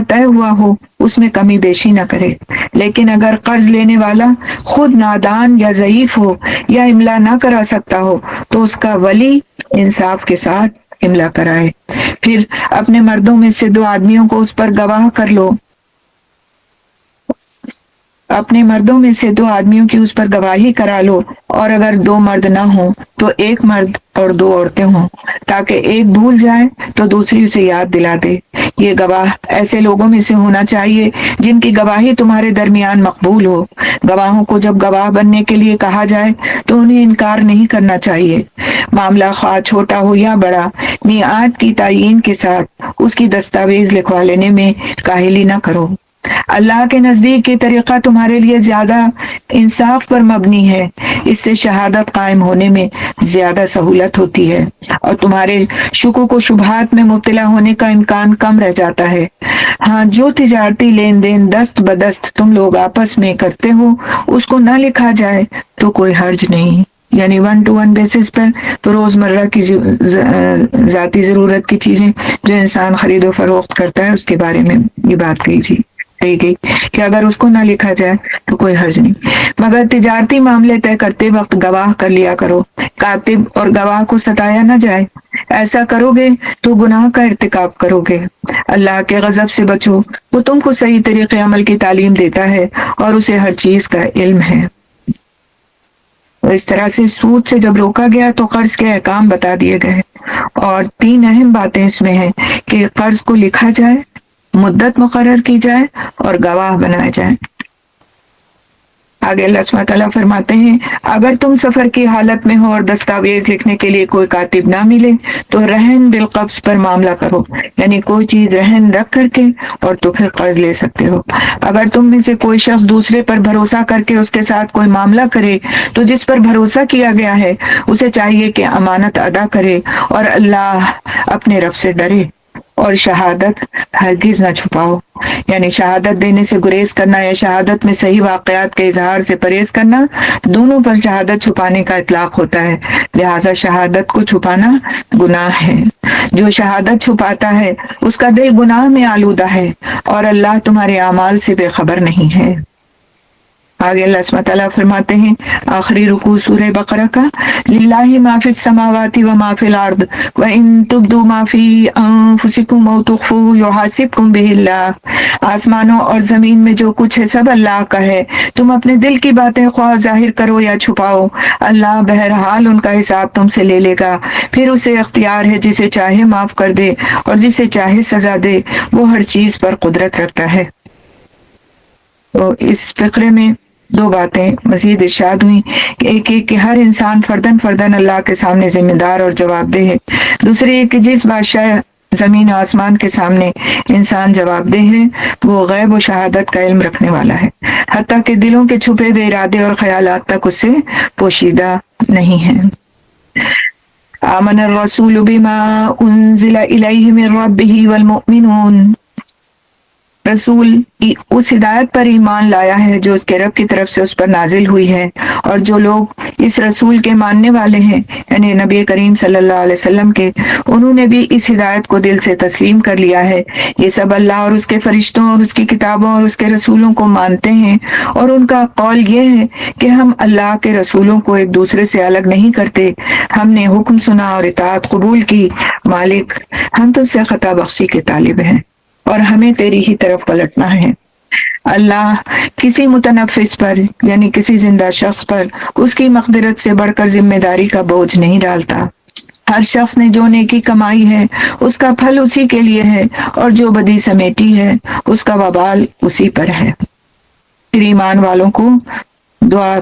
طے ہوا ہو اس میں کمی بیشی نہ کرے۔ لیکن اگر قرض لینے والا خود نادان یا ضعیف ہو یا املا نہ کرا سکتا ہو تو اس کا ولی انصاف کے ساتھ املا کرائے۔ پھر اپنے مردوں میں سے 2 آدمیوں کو اس پر گواہ کر لو، اپنے مردوں میں سے 2 آدمیوں کی اس پر گواہی کرا لو، اور اگر 2 مرد نہ ہوں تو 1 مرد اور 2 عورتیں ہوں، تاکہ ایک بھول جائے تو دوسری اسے یاد دلا دے۔ یہ گواہ ایسے لوگوں میں سے ہونا چاہیے جن کی گواہی تمہارے درمیان مقبول ہو۔ گواہوں کو جب گواہ بننے کے لیے کہا جائے تو انہیں انکار نہیں کرنا چاہیے۔ معاملہ خواہ چھوٹا ہو یا بڑا، میعاد کی تعیین کے ساتھ اس کی دستاویز لکھوا لینے میں کاہلی نہ کرو۔ اللہ کے نزدیک یہ طریقہ تمہارے لیے زیادہ انصاف پر مبنی ہے، اس سے شہادت قائم ہونے میں زیادہ سہولت ہوتی ہے اور تمہارے شکوک و شبہات میں مبتلا ہونے کا امکان کم رہ جاتا ہے۔ ہاں، جو تجارتی لین دین دست بدست تم لوگ آپس میں کرتے ہو اس کو نہ لکھا جائے تو کوئی حرج نہیں، یعنی 1 to 1 بیسس پر تو روزمرہ کی ذاتی ضرورت کی چیزیں جو انسان خرید و فروخت کرتا ہے اس کے بارے میں یہ بات کہی گئی کہ اگر اس کو نہ لکھا جائے تو کوئی حرج نہیں، مگر تجارتی معاملے طے کرتے وقت گواہ کر لیا کرو، کاتب اور گواہ کو ستایا نہ جائے۔ ایسا کرو گے تو گناہ کا ارتکاب کرو گے۔ اللہ کے غضب سے بچو، وہ تم کو صحیح طریقے عمل کی تعلیم دیتا ہے اور اسے ہر چیز کا علم ہے۔ اس طرح سے سود سے جب روکا گیا تو قرض کے احکام بتا دیے گئے، اور 3 اہم باتیں اس میں ہیں کہ قرض کو لکھا جائے، مدت مقرر کی جائے اور گواہ بنائے جائیں۔ آگے اللہ سبحانہ تعالیٰ فرماتے ہیں اگر تم سفر کی حالت میں ہو اور دستاویز لکھنے کے لیے کوئی کاتب نہ ملے تو رہن بالقبض پر معاملہ کرو، یعنی کوئی چیز رہن رکھ کر کے اور تو پھر قرض لے سکتے ہو۔ اگر تم میں سے کوئی شخص دوسرے پر بھروسہ کر کے اس کے ساتھ کوئی معاملہ کرے تو جس پر بھروسہ کیا گیا ہے اسے چاہیے کہ امانت ادا کرے اور اللہ اپنے رب سے ڈرے، اور شہادت ہرگز نہ چھپاؤ، یعنی شہادت دینے سے گریز کرنا یا شہادت میں صحیح واقعات کے اظہار سے پرہیز کرنا، دونوں پر شہادت چھپانے کا اطلاق ہوتا ہے، لہذا شہادت کو چھپانا گناہ ہے۔ جو شہادت چھپاتا ہے اس کا دل گناہ میں آلودہ ہے اور اللہ تمہارے اعمال سے بے خبر نہیں ہے۔ آگے اللہ سبحانہ تعالیٰ فرماتے ہیں آخری رکوع سورہ بقرہ کا، للہ ما فی السماوات و ما فی الارض وان تبدوا ما فی انفسکم او تخفوہ یحاسبکم بہ اللہ، آسمانوں اور زمین میں جو کچھ ہے سب اللہ کا ہے، تم اپنے دل کی باتیں خواہ ظاہر کرو یا چھپاؤ، اللہ بہرحال ان کا حساب تم سے لے لے گا، پھر اسے اختیار ہے جسے چاہے معاف کر دے اور جسے چاہے سزا دے، وہ ہر چیز پر قدرت رکھتا ہے۔ تو اس فقرے میں 2 باتیں مزید ارشاد ہوئی، ایک کہ ہر انسان فرداً اللہ کے سامنے ذمہ دار اور جواب دہ ہے، دوسری یہ کہ جس بادشاہ زمین و آسمان کے سامنے انسان جواب دہ ہے وہ غیب و شہادت کا علم رکھنے والا ہے، حتیٰ کہ دلوں کے چھپے ہوئے ارادے اور خیالات تک اس سے پوشیدہ نہیں ہے۔ آمن الرسول بما انزل الیہ من ربہ والمؤمنون، رسول اس ہدایت پر ایمان لایا ہے جو اس کے رب کی طرف سے اس پر نازل ہوئی ہے، اور جو لوگ اس رسول کے ماننے والے ہیں یعنی نبی کریم صلی اللہ علیہ وسلم کے، انہوں نے بھی اس ہدایت کو دل سے تسلیم کر لیا ہے۔ یہ سب اللہ اور اس کے فرشتوں اور اس کی کتابوں اور اس کے رسولوں کو مانتے ہیں، اور ان کا قول یہ ہے کہ ہم اللہ کے رسولوں کو ایک دوسرے سے الگ نہیں کرتے، ہم نے حکم سنا اور اطاعت قبول کی، مالک ہم تجھ سے خطا بخشی کے طالب ہیں اور ہمیں تیری ہی طرف پلٹنا ہے۔ اللہ کسی متنفس پر یعنی کسی زندہ شخص پر اس کی مقدرت سے بڑھ کر ذمہ داری کا بوجھ نہیں ڈالتا۔ ہر شخص نے جو نیکی کمائی ہے اس کا پھل اسی کے لیے ہے، اور جو بدی سمیٹی ہے اس کا وبال اسی پر ہے۔ پھر ایمان والوں کو دعا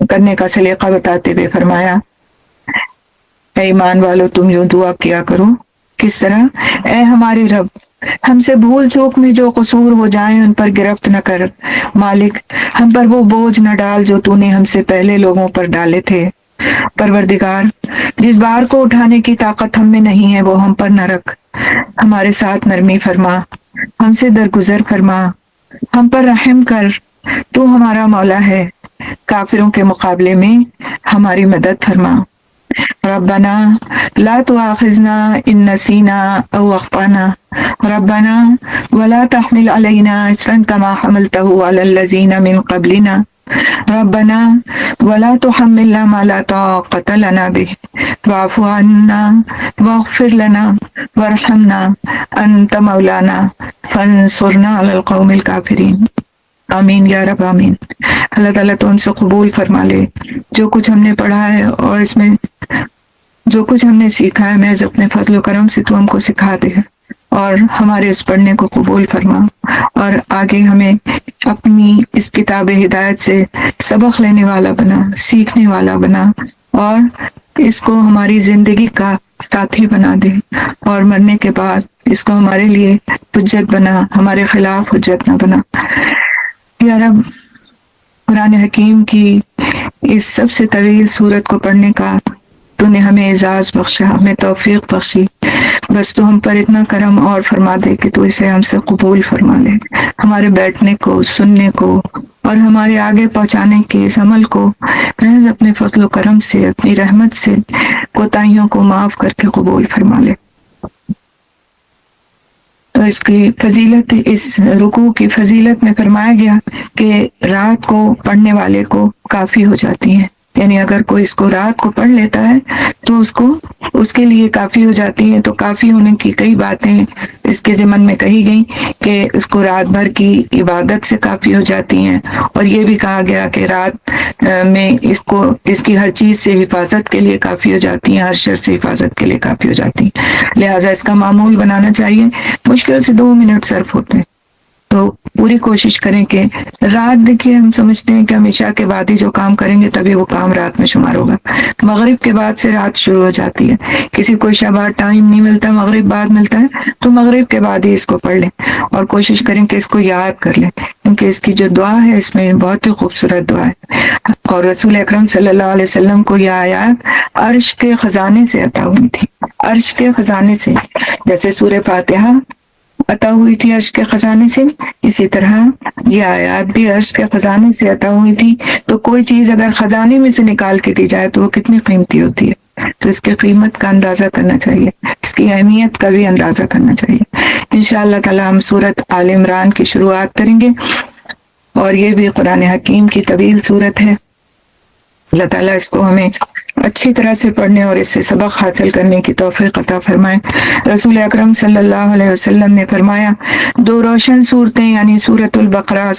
کرنے کا سلیقہ بتاتے ہوئے فرمایا، اے ایمان والو تم یوں دعا کیا کرو۔ کس طرح؟ اے ہمارے رب، ہم سے بھول چوک میں جو قصور ہو جائیں ان پر گرفت نہ کر۔ مالک، ہم پر وہ بوجھ نہ ڈال جو تو نے ہم سے پہلے لوگوں پر ڈالے تھے۔ پروردگار، جس بار کو اٹھانے کی طاقت ہم میں نہیں ہے وہ ہم پر نہ رکھ۔ ہمارے ساتھ نرمی فرما، ہم سے درگزر فرما، ہم پر رحم کر، تو ہمارا مولا ہے۔ کافروں کے مقابلے میں ہماری مدد فرما۔ ربنا لا تؤاخذنا ان نسینا او اخطانا ربنا ولا تحمل علينا اصرا كما حملته على الذين من قبلنا ربنا ولا تحملنا ما لا طاقة لنا به واعف عنا واغفر لنا وارحمنا انت مولانا فانصرنا على القوم الكافرين۔ آمین یا رب آمین۔ اللہ تعالیٰ تو ہم سے قبول فرما لے جو کچھ ہم نے پڑھا ہے اور اس میں جو کچھ ہم نے سیکھا ہے، محض اپنے فضل و کرم سے تو ہم کو سکھا دے اور ہمارے اس پڑھنے کو قبول فرما، اور آگے ہمیں اپنی اس کتاب ہدایت سے سبق لینے والا بنا، سیکھنے والا بنا، اور اس کو ہماری زندگی کا ساتھی بنا دے، اور مرنے کے بعد اس کو ہمارے لیے حجت بنا، ہمارے خلاف حجت نہ بنا۔ یا رب، قرآن حکیم کی اس سب سے طویل سورت کو پڑھنے کا تو نے ہمیں اعزاز بخشا، ہمیں توفیق بخشی، بس تو ہم پر اتنا کرم اور فرما دے کہ تو اسے ہم سے قبول فرما لے، ہمارے بیٹھنے کو، سننے کو اور ہمارے آگے پہنچانے کے اس عمل کو محض اپنے فضل و کرم سے، اپنی رحمت سے کوتاہیوں کو معاف کر کے قبول فرما لے۔ تو اس کی فضیلت، اس رکوع کی فضیلت میں فرمایا گیا کہ رات کو پڑھنے والے کو کافی ہو جاتی ہے، یعنی اگر کوئی اس کو رات کو پڑھ لیتا ہے تو اس کے لیے کافی ہو جاتی ہے۔ تو کافی ہونے کی کئی باتیں اس کے ضمن میں کہی گئی کہ اس کو رات بھر کی عبادت سے کافی ہو جاتی ہیں، اور یہ بھی کہا گیا کہ رات میں اس کی ہر چیز سے حفاظت کے لیے کافی ہو جاتی ہیں، ہر شر سے حفاظت کے لیے کافی ہو جاتی ہیں، لہٰذا اس کا معمول بنانا چاہیے۔ مشکل سے 2 منٹ صرف ہوتے ہیں، تو پوری کوشش کریں کہ رات، دیکھیے ہم سمجھتے ہیں کہ ہم عشاء کے بعد ہی جو کام کریں گے تبھی وہ کام رات میں شمار ہوگا، مغرب کے بعد سے رات شروع ہو جاتی ہے۔ کسی کو عشاء بعد ٹائم نہیں ملتا، مغرب بعد ملتا ہے، تو مغرب کے بعد ہی اس کو پڑھ لیں، اور کوشش کریں کہ اس کو یاد کر لیں، کیونکہ اس کی جو دعا ہے اس میں بہت ہی خوبصورت دعا ہے، اور رسول اکرم صلی اللہ علیہ وسلم کو یہ آیات عرش کے خزانے سے عطا ہوئی تھی، عرش کے خزانے سے، جیسے سورہ فاتحہ عطا ہوئی تھی عرش کے خزانے سے، اسی طرح یہ آیات بھی عرش کے خزانے سے عطا ہوئی تھی۔ تو کوئی چیز اگر خزانے میں سے نکال کے دی جائے تو وہ کتنی قیمتی ہوتی ہے، تو اس کی قیمت کا اندازہ کرنا چاہیے، اس کی اہمیت کا بھی اندازہ کرنا چاہیے۔ انشاءاللہ تعالی ہم سورت آل عمران کی شروعات کریں گے، اور یہ بھی قرآن حکیم کی طویل سورت ہے۔ اللہ تعالیٰ اس کو ہمیں اچھی طرح سے پڑھنے اور اس سے سبق حاصل کرنے کی توفیق عطا فرمائے۔ رسول اکرم صلی اللہ علیہ وسلم نے فرمایا، 2 روشن صورتیں یعنی سورۃ البقرہ،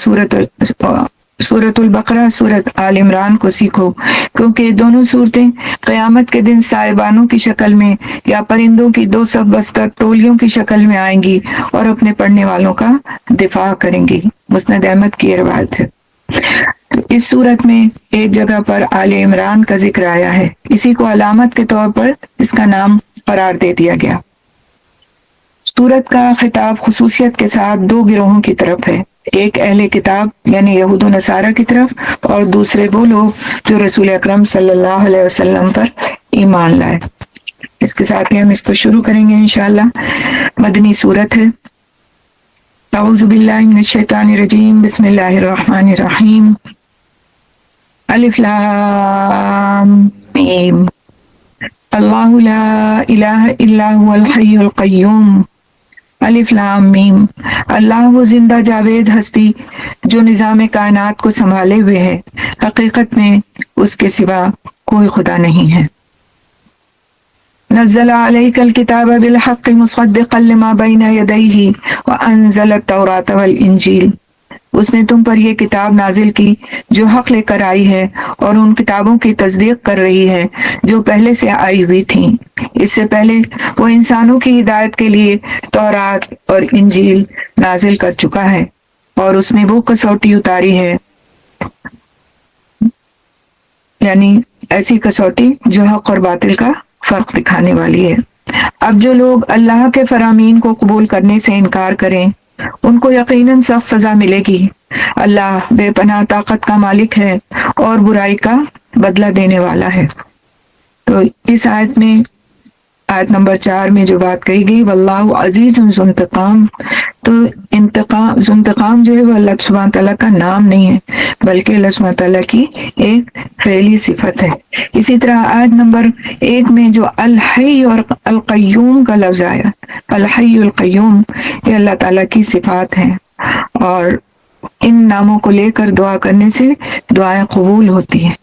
سورت آل عمران کو سیکھو، کیونکہ یہ دونوں صورتیں قیامت کے دن سائبانوں کی شکل میں یا پرندوں کی 2 صف بستہ ٹولیوں کی شکل میں آئیں گی اور اپنے پڑھنے والوں کا دفاع کریں گی۔ مسند احمد کی یہ روایت ہے۔ اس صورت میں ایک جگہ پر آل عمران کا ذکر آیا ہے، اسی کو علامت کے طور پر اس کا نام قرار دے دیا گیا۔ سورت کا خطاب خصوصیت کے ساتھ 2 گروہوں کی طرف ہے، ایک اہل کتاب یعنی یہود و نصارہ کی طرف، اور دوسرے وہ لوگ جو رسول اکرم صلی اللہ علیہ وسلم پر ایمان لائے۔ اس کے ساتھ ہی ہم اس کو شروع کریں گے انشاءاللہ۔ مدنی سورت ہے۔ اعوذ باللہ من الشیطان الرجیم، بسم اللہ الرحمن الرحیم۔ الف لام میم، اللہ لا الہ الا هو الحی القیوم۔ الف لام میم، اللہ وہ زندہ جاوید ہستی جو نظام کائنات کو سنبھالے ہوئے ہے، حقیقت میں اس کے سوا کوئی خدا نہیں ہے۔ نزل علیک الکتاب بالحق مصدقا لما بین یدیہ وانزل التوراۃ والانجیل۔ اس نے تم پر یہ کتاب نازل کی جو حق لے کر آئی ہے اور ان کتابوں کی تصدیق کر رہی ہے جو پہلے سے آئی ہوئی تھیں۔ اس سے پہلے وہ انسانوں کی ہدایت کے لیے تورات اور انجیل نازل کر چکا ہے اور اس میں وہ کسوٹی اتاری ہے، یعنی ایسی کسوٹی جو حق اور باطل کا فرق دکھانے والی ہے۔ اب جو لوگ اللہ کے فرامین کو قبول کرنے سے انکار کریں ان کو یقیناً سخت سزا ملے گی۔ اللہ بے پناہ طاقت کا مالک ہے اور برائی کا بدلہ دینے والا ہے۔ تو اس آیت میں، آیت نمبر 4 میں جو بات کہی گئی واللہ عزیز ذو انتقام، تو انتقام جو ہے وہ اللہ سبحانہ تعالیٰ کا نام نہیں ہے بلکہ اللہ سبحانہ تعالیٰ کی ایک فعلی صفت ہے۔ اسی طرح آیت نمبر 1 میں جو الحی اور القیوم کا لفظ آیا، الحی القیوم، یہ اللہ تعالیٰ کی صفات ہیں اور ان ناموں کو لے کر دعا کرنے سے دعائیں قبول ہوتی ہیں۔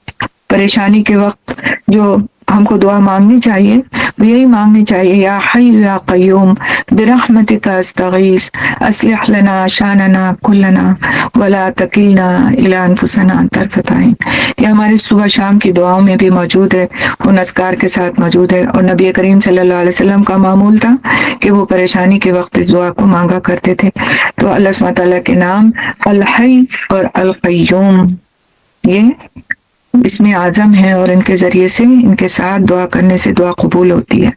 پریشانی کے وقت جو ہم کو دعا مانگنی چاہیے وہ یہی مانگنی چاہیے، یا حی یا قیوم برحمتک استغیث اصلح لنا شاننا کلنا ولا تکلنا الی انفسنا طرفۃ عین۔ یہ ہمارے صبح شام کی دعاؤں میں بھی موجود ہے، ان اذکار کے ساتھ موجود ہے، اور نبی کریم صلی اللہ علیہ وسلم کا معمول تھا کہ وہ پریشانی کے وقت اس دعا کو مانگا کرتے تھے۔ تو اللہ سبحانہ تعالیٰ کے نام الحی اور القیوم یہ اسم اعظم ہے اور ان کے ذریعے سے، ان کے ساتھ دعا کرنے سے دعا قبول ہوتی ہے۔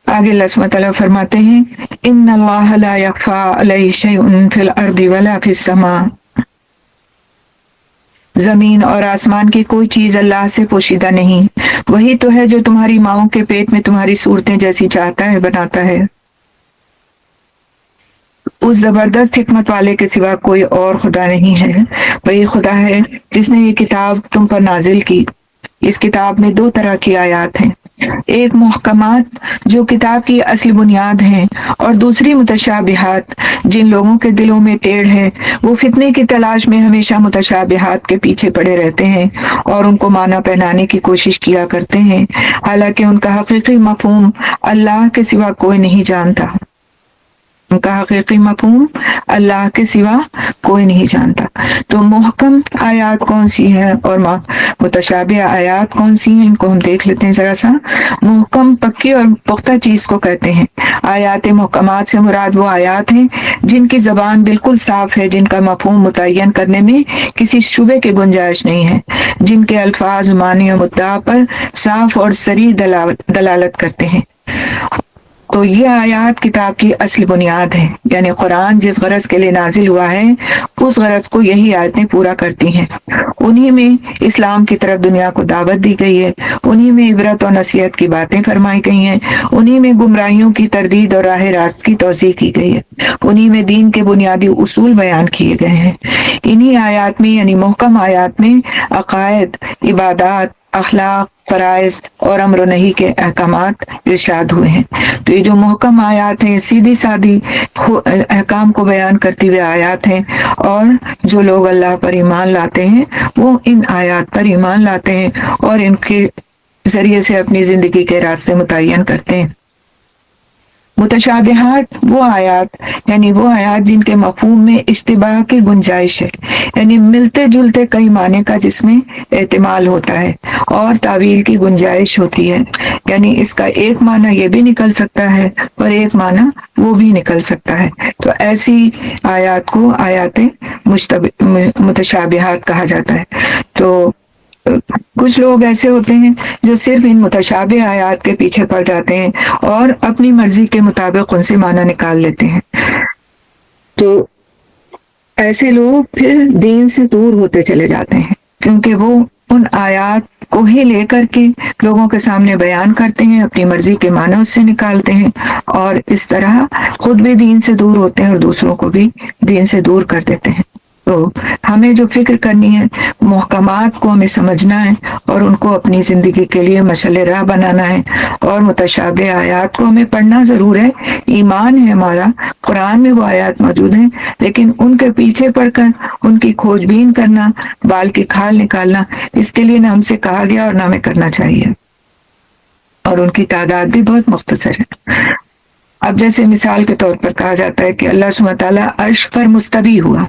آگے اللہ سبحانہ تعالیٰ فرماتے ہیں ان اللہ لا یخفی علیہ شیء فی الارض ولا فی السماء، زمین اور آسمان کی کوئی چیز اللہ سے پوشیدہ نہیں، وہی تو ہے جو تمہاری ماؤں کے پیٹ میں تمہاری صورتیں جیسی چاہتا ہے بناتا ہے۔ اس زبردست حکمت والے کے سوا کوئی اور خدا نہیں ہے، وہی خدا ہے جس نے یہ کتاب تم پر نازل کی۔ اس کتاب میں 2 طرح کی آیات ہیں، ایک محکمات جو کتاب کی اصل بنیاد ہیں، اور دوسری متشابہات جن لوگوں کے دلوں میں ٹیڑھ ہے، وہ فتنے کی تلاش میں ہمیشہ متشابہات کے پیچھے پڑے رہتے ہیں اور ان کو معنی پہنانے کی کوشش کیا کرتے ہیں، حالانکہ ان کا حقیقی مفہوم اللہ کے سوا کوئی نہیں جانتا۔ ان کا حقیقی مفہوم اللہ کے سوا کوئی نہیں جانتا۔ تو محکم آیات کون سی ہیں اور متشابہ آیات کون سی ہیں، ان کو ہم دیکھ لیتے ہیں ذرا سا۔ محکم پکی اور پختہ چیز کو کہتے ہیں۔ آیات محکمات سے مراد وہ آیات ہیں جن کی زبان بالکل صاف ہے، جن کا مفہوم متعین کرنے میں کسی شبے کی گنجائش نہیں ہے، جن کے الفاظ معنی و مدعا پر صاف اور صریح دلالت کرتے ہیں۔ تو یہ آیات کتاب کی اصل بنیاد ہے، یعنی قرآن جس غرض کے لیے نازل ہوا ہے اس غرض کو یہی آیتیں پورا کرتی ہیں۔ انہی میں اسلام کی طرف دنیا کو دعوت دی گئی ہے، انہی میں عبرت اور نصیحت کی باتیں فرمائی گئی ہیں، انہی میں گمراہیوں کی تردید اور راہ راست کی توضیح کی گئی ہے، انہی میں دین کے بنیادی اصول بیان کیے گئے ہیں۔ انہی آیات میں، یعنی محکم آیات میں، عقائد، عبادات، اخلاق، فرائض اور امر و نہی کے احکامات ارشاد ہوئے ہیں۔ تو یہ جو محکم آیات ہیں سیدھی سادی احکام کو بیان کرتی ہوئے آیات ہیں، اور جو لوگ اللہ پر ایمان لاتے ہیں وہ ان آیات پر ایمان لاتے ہیں اور ان کے ذریعے سے اپنی زندگی کے راستے متعین کرتے ہیں۔ متشابہات وہ آیات، یعنی وہ آیات جن کے مفہوم میں اشتباہ کی گنجائش ہے، یعنی ملتے جلتے کئی معنی کا جس میں احتمال ہوتا ہے اور تعویل کی گنجائش ہوتی ہے، یعنی اس کا ایک معنی یہ بھی نکل سکتا ہے اور ایک معنی وہ بھی نکل سکتا ہے۔ تو ایسی آیات کو آیات متشابہات کہا جاتا ہے۔ تو کچھ لوگ ایسے ہوتے ہیں جو صرف ان متشابہ آیات کے پیچھے پڑ جاتے ہیں اور اپنی مرضی کے مطابق ان سے معنی نکال لیتے ہیں۔ تو ایسے لوگ پھر دین سے دور ہوتے چلے جاتے ہیں، کیونکہ وہ ان آیات کو ہی لے کر کے لوگوں کے سامنے بیان کرتے ہیں، اپنی مرضی کے معنی اس سے نکالتے ہیں، اور اس طرح خود بھی دین سے دور ہوتے ہیں اور دوسروں کو بھی دین سے دور کر دیتے ہیں۔ تو ہمیں جو فکر کرنی ہے، محکمات کو ہمیں سمجھنا ہے اور ان کو اپنی زندگی کے لیے مشعل راہ بنانا ہے، اور متشابہ آیات کو ہمیں پڑھنا ضرور ہے، ایمان ہے ہمارا، قرآن میں وہ آیات موجود ہیں، لیکن ان کے پیچھے پڑھ کر ان کی کھوج بین کرنا، بال کی کھال نکالنا، اس کے لیے نہ ہم سے کہا گیا اور نہ ہمیں کرنا چاہیے، اور ان کی تعداد بھی بہت مختصر ہے۔ اب جیسے مثال کے طور پر کہا جاتا ہے کہ اللہ سبحانہ تعالیٰ عرش پر مستوی ہوا،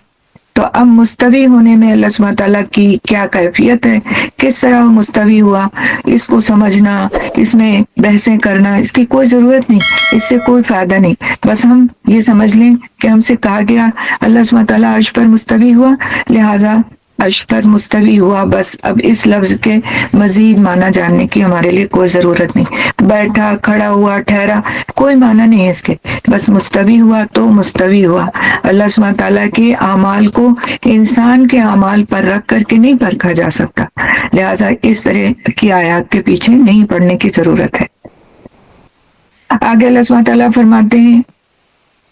تو اب مستوی ہونے میں اللہ سبحانہ تعالیٰ کی کیا کیفیت ہے، کس طرح وہ مستوی ہوا، اس کو سمجھنا، اس میں بحثیں کرنا، اس کی کوئی ضرورت نہیں، اس سے کوئی فائدہ نہیں۔ بس ہم یہ سمجھ لیں کہ ہم سے کہا گیا اللہ سبحانہ تعالیٰ عرش پر مستوی ہوا، لہٰذا عرش پر مستوی ہوا، بس اب اس لفظ کے مزید معنی جاننے کی ہمارے لیے کوئی ضرورت نہیں۔ بیٹھا، کھڑا ہوا، ٹھہرا، کوئی معنی نہیں ہے اس کے، بس مستوی ہوا تو مستوی ہوا۔ اللہ سبحانہ تعالیٰ کے اعمال کو انسان کے اعمال پر رکھ کر کے نہیں پرکھا جا سکتا، لہٰذا اس طرح کی آیات کے پیچھے نہیں پڑنے کی ضرورت ہے۔ آگے اللہ سبحانہ تعالیٰ فرماتے ہیں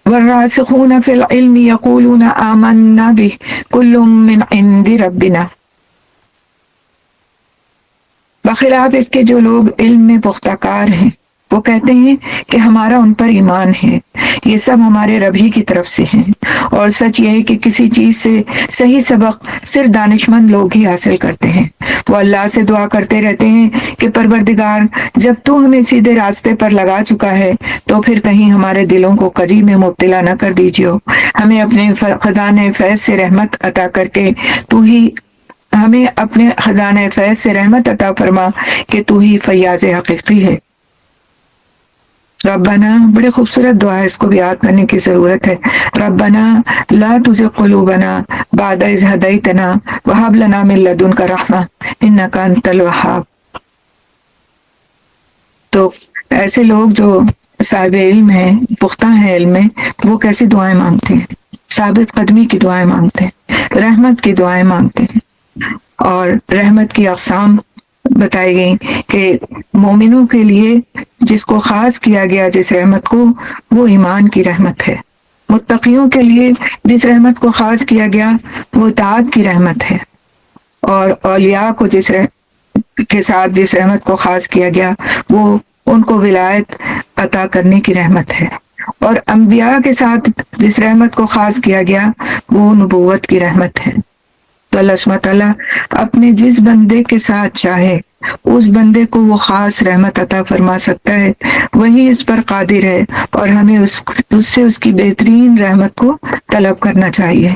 وَالرَّاسِخُونَ فِي الْعِلْمِ يَقُولُونَ آمَنَّا بِهِ كُلٌّ مِّنْ عِندِ رَبِّنَا، بخلاف اس کے جو لوگ علم میں پختہ کار ہیں وہ کہتے ہیں کہ ہمارا ان پر ایمان ہے، یہ سب ہمارے رب ہی کی طرف سے ہیں، اور سچ یہ ہے کہ کسی چیز سے صحیح سبق صرف دانشمند لوگ ہی حاصل کرتے ہیں۔ وہ اللہ سے دعا کرتے رہتے ہیں کہ پروردگار جب تو ہمیں سیدھے راستے پر لگا چکا ہے تو پھر کہیں ہمارے دلوں کو کجی میں مبتلا نہ کر دیجیے، ہمیں اپنے خزانہ فیض سے رحمت عطا کر کے ہمیں اپنے خزانہ فیض سے رحمت عطا فرما کہ تو ہی فیاض حقیقی ہے۔ ربنا، بڑے خوبصورت دعا ہے، اس کو بھی یاد کرنے کی ضرورت ہے۔ ربنا لا تزغ قلوبنا بعد اذ ہدیتنا وہب لنا من لدنک رحمہ انک انت الوہاب۔ تو ایسے لوگ جو صاحب علم ہیں، پختہ ہیں علم میں، وہ کیسی دعائیں مانگتے ہیں؟ ثابت قدمی کی دعائیں مانگتے ہیں، رحمت کی دعائیں مانگتے ہیں، اور رحمت کی اقسام بتائی گئی کہ مومنوں کے لیے جس کو خاص کیا گیا جس رحمت کو، وہ ایمان کی رحمت ہے۔ متقیوں کے لیے جس رحمت کو خاص کیا گیا وہ اطاعت کی رحمت ہے، اور اولیاء کو کے ساتھ جس رحمت کو خاص کیا گیا وہ ان کو ولایت عطا کرنے کی رحمت ہے، اور انبیاء کے ساتھ جس رحمت کو خاص کیا گیا وہ نبوت کی رحمت ہے۔ تو اللہ سبحانہ تعالیٰ اپنے جس بندے کے ساتھ چاہے اس بندے کو وہ خاص رحمت عطا فرما سکتا ہے، وہی اس پر قادر ہے، اور ہمیں اس سے اس کی بہترین رحمت کو طلب کرنا چاہیے۔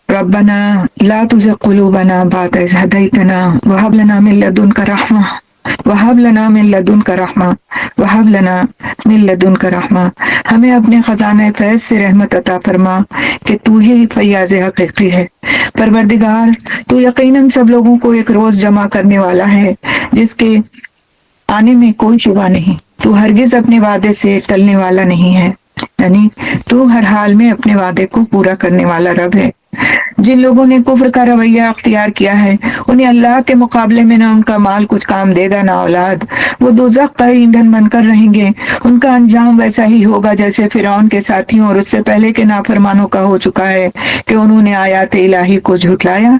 ربنا لا تزغ قلوبنا بعد إذ هديتنا وهب لنا من لدنك رحمة وهب لنا من لدنك رحمة وهب لنا من لدنك رحمة، ہمیں اپنے خزانہ فیض سے رحمت عطا فرما کہ تو ہی فیاض حقیقی ہے۔ پروردگار تو یقیناً سب لوگوں کو ایک روز جمع کرنے والا ہے جس کے آنے میں کوئی شبہ نہیں، تو ہرگز اپنے وعدے سے ٹلنے والا نہیں ہے، یعنی تو ہر حال میں اپنے وعدے کو پورا کرنے والا رب ہے۔ جن لوگوں نے کفر کا رویہ اختیار کیا ہے انہیں اللہ کے مقابلے میں نہ ان کا مال کچھ کام دے گا نہ اولاد، وہ دوزخ کا ایندھن بن کر رہیں گے، ان کا انجام ویسا ہی ہوگا جیسے فرعون کے ساتھیوں اور اس سے پہلے کے نافرمانوں کا ہو چکا ہے کہ انہوں نے آیات الہی کو جھٹلایا۔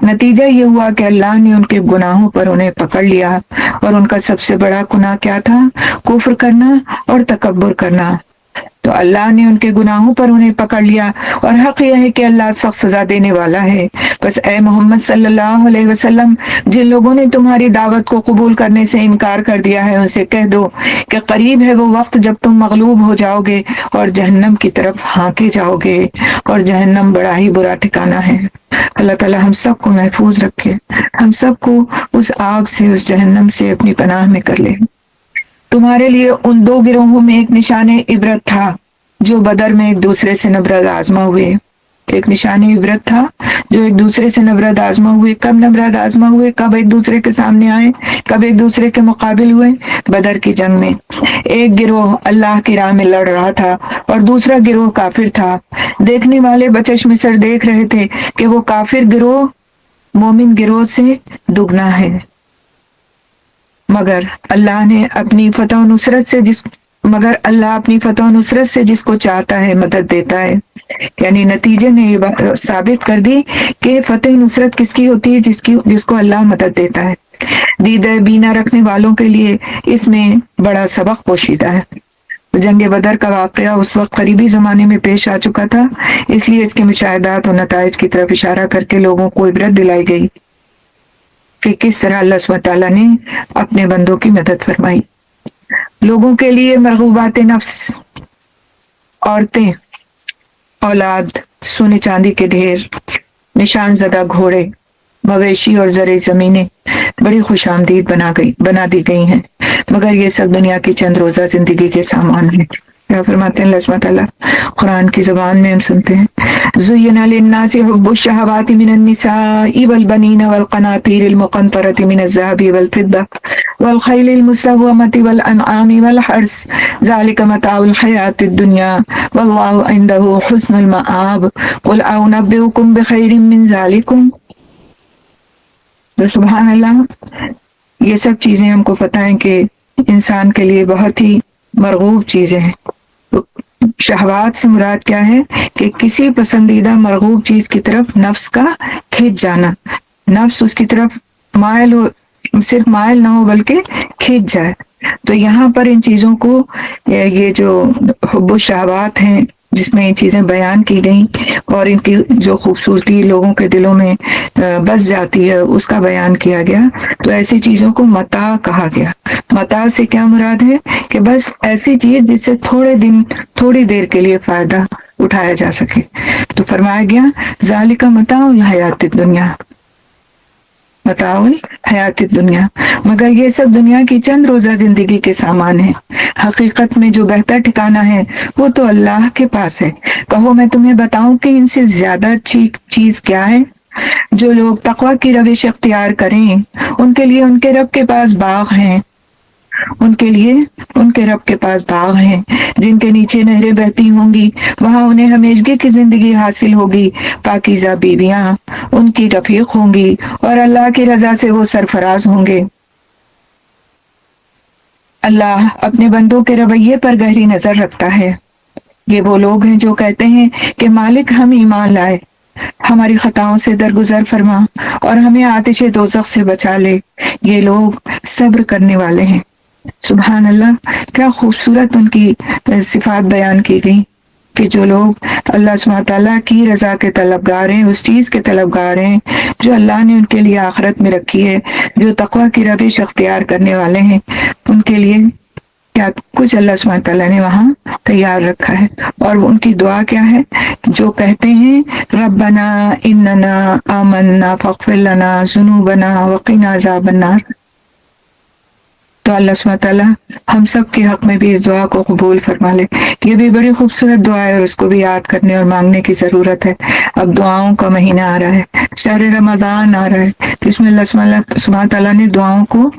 نتیجہ یہ ہوا کہ اللہ نے ان کے گناہوں پر انہیں پکڑ لیا، اور ان کا سب سے بڑا گناہ کیا تھا؟ کفر کرنا اور تکبر کرنا۔ تو اللہ نے ان کے گناہوں پر انہیں پکڑ لیا، اور حق یہ ہے کہ اللہ سخت سزا دینے والا ہے۔ بس اے محمد صلی اللہ علیہ وسلم، جن لوگوں نے تمہاری دعوت کو قبول کرنے سے انکار کر دیا ہے ان سے کہہ دو کہ قریب ہے وہ وقت جب تم مغلوب ہو جاؤ گے اور جہنم کی طرف ہانکے جاؤ گے، اور جہنم بڑا ہی برا ٹھکانہ ہے۔ اللہ تعالی ہم سب کو محفوظ رکھے، ہم سب کو اس آگ سے، اس جہنم سے اپنی پناہ میں کر لے۔ تمہارے لیے ان دو گروہوں میں ایک نشان عبرت تھا جو بدر میں ایک دوسرے سے نبرد آزما ہوئے۔ ایک نشان عبرت تھا جو ایک دوسرے سے نبرد آزما ہوئے۔ کب نبرد آزما ہوئے؟ کب ایک دوسرے کے سامنے آئے؟ کب ایک دوسرے کے مقابل ہوئے؟ بدر کی جنگ میں۔ ایک گروہ اللہ کی راہ میں لڑ رہا تھا اور دوسرا گروہ کافر تھا۔ دیکھنے والے بچشم سر دیکھ رہے تھے کہ وہ کافر گروہ مومن گروہ سے دگنا ہے، مگر اللہ اپنی فتح و نصرت سے جس کو چاہتا ہے مدد دیتا ہے۔ یعنی نتیجے نے یہ بات ثابت کر دی کہ فتح نصرت کس کی ہوتی ہے؟ جس کو اللہ مدد دیتا ہے۔ دیدہ بینا رکھنے والوں کے لیے اس میں بڑا سبق پوشیدہ ہے۔ جنگ بدر کا واقعہ اس وقت قریبی زمانے میں پیش آ چکا تھا، اس لیے اس کے مشاہدات اور نتائج کی طرف اشارہ کر کے لوگوں کو عبرت دلائی گئی کہ کس طرح اللہ سبحانہ تعالیٰ نے اپنے بندوں کی مدد فرمائی۔ لوگوں کے لیے مرغوبات نفس، عورتیں، اولاد، سونے چاندی کے ڈھیر، نشان زدہ گھوڑے، مویشی اور زرعی زمینیں بڑی خوش آمدید بنا دی گئی ہیں، مگر یہ سب دنیا کی چند روزہ زندگی کے سامان ہیں۔ کیا فرماتے ہیں اللہ سبحانہ تعالیٰ قرآن کی زبان میں؟ ہم سنتے ہیں زُيِّنَ لِلنَّاسِ حُبُّ الشَّهَوَاتِ مِنَ النِّسَاءِ وَالْبَنِينَ وَالْقَنَاطِيرِ الْمُقَنطَرَةِ مِنَ الذَّهَبِ وَالْفِضَّةِ وَالْخَيْلِ الْمُسَوَّمَةِ وَالْأَنْعَامِ وَالْحَرْثِ ذَلِكَ مَتَاعُ الْحَيَاةِ الدُّنْيَا وَاللَّهُ عِندَهُ حُسْنُ الْمَآبِ قُلْ أَنُبِّئُكُم بِخَيْرٍ مِّن ذَلِكُمْ۔ تو سبحان اللہ، یہ سب چیزیں ہم کو پتہ ہیں کہ انسان کے لیے بہت ہی مرغوب چیزیں ہیں۔ شہوات سے مراد کیا ہے کہ کسی پسندیدہ مرغوب چیز کی طرف نفس کا کھنچ جانا، نفس اس کی طرف مائل ہو، صرف مائل نہ ہو بلکہ کھنچ جائے۔ تو یہاں پر ان چیزوں کو، یہ جو حب و شہوات ہیں جس میں یہ چیزیں بیان کی گئیں اور ان کی جو خوبصورتی لوگوں کے دلوں میں بس جاتی ہے اس کا بیان کیا گیا، تو ایسی چیزوں کو متاع کہا گیا۔ متاع سے کیا مراد ہے کہ بس ایسی چیز جس سے تھوڑی دیر کے لیے فائدہ اٹھایا جا سکے۔ تو فرمایا گیا ذالک متاع الحیات الدنیا، متاع الحیات الدنیا، مگر یہ سب دنیا کی چند روزہ زندگی کے سامان ہیں۔ حقیقت میں جو بہتر ٹھکانہ ہے وہ تو اللہ کے پاس ہے۔ کہو میں تمہیں بتاؤں کہ ان سے زیادہ اچھی چیز کیا ہے؟ جو لوگ تقوی کی روش اختیار کریں ان کے لیے ان کے رب کے پاس باغ ہیں، ان کے لیے ان کے رب کے پاس باغ ہیں جن کے نیچے نہریں بہتی ہوں گی، وہاں انہیں ہمیشگی کی زندگی حاصل ہوگی، پاکیزہ بیویاں ان کی رفیق ہوں گی اور اللہ کی رضا سے وہ سرفراز ہوں گے۔ اللہ اپنے بندوں کے رویے پر گہری نظر رکھتا ہے۔ یہ وہ لوگ ہیں جو کہتے ہیں کہ مالک ہم ایمان لائے، ہماری خطاؤں سے درگزر فرما اور ہمیں آتش دوزخ سے بچا لے۔ یہ لوگ صبر کرنے والے ہیں۔ سبحان اللہ، کیا خوبصورت ان کی صفات بیان کی گئی کہ جو لوگ اللہ سبحانہ تعالیٰ کی رضا کے طلبگار ہیں، اس چیز کے طلبگار ہیں جو اللہ نے ان کے لیے آخرت میں رکھی ہے، جو تقوی کی روش اختیار کرنے والے ہیں، ان کے لیے کیا کچھ اللہ سبحانہ تعالیٰ نے وہاں تیار رکھا ہے۔ اور ان کی دعا کیا ہے؟ جو کہتے ہیں ربنا اننا آمنا فاغفر لنا ذنوبنا وقنا عذاب النار، تو اللہ سبحانہ تعالیٰ ہم سب کے حق میں بھی اس دعا کو قبول فرما لے۔ یہ بھی بڑی خوبصورت دعا ہے اور اس کو بھی یاد کرنے اور مانگنے کی ضرورت ہے۔ اب دعاؤں کا مہینہ آ رہا ہے، شہر رمضان آ رہا ہے، اس میں اللہ سبحانہ تعالیٰ نے دعاؤں کو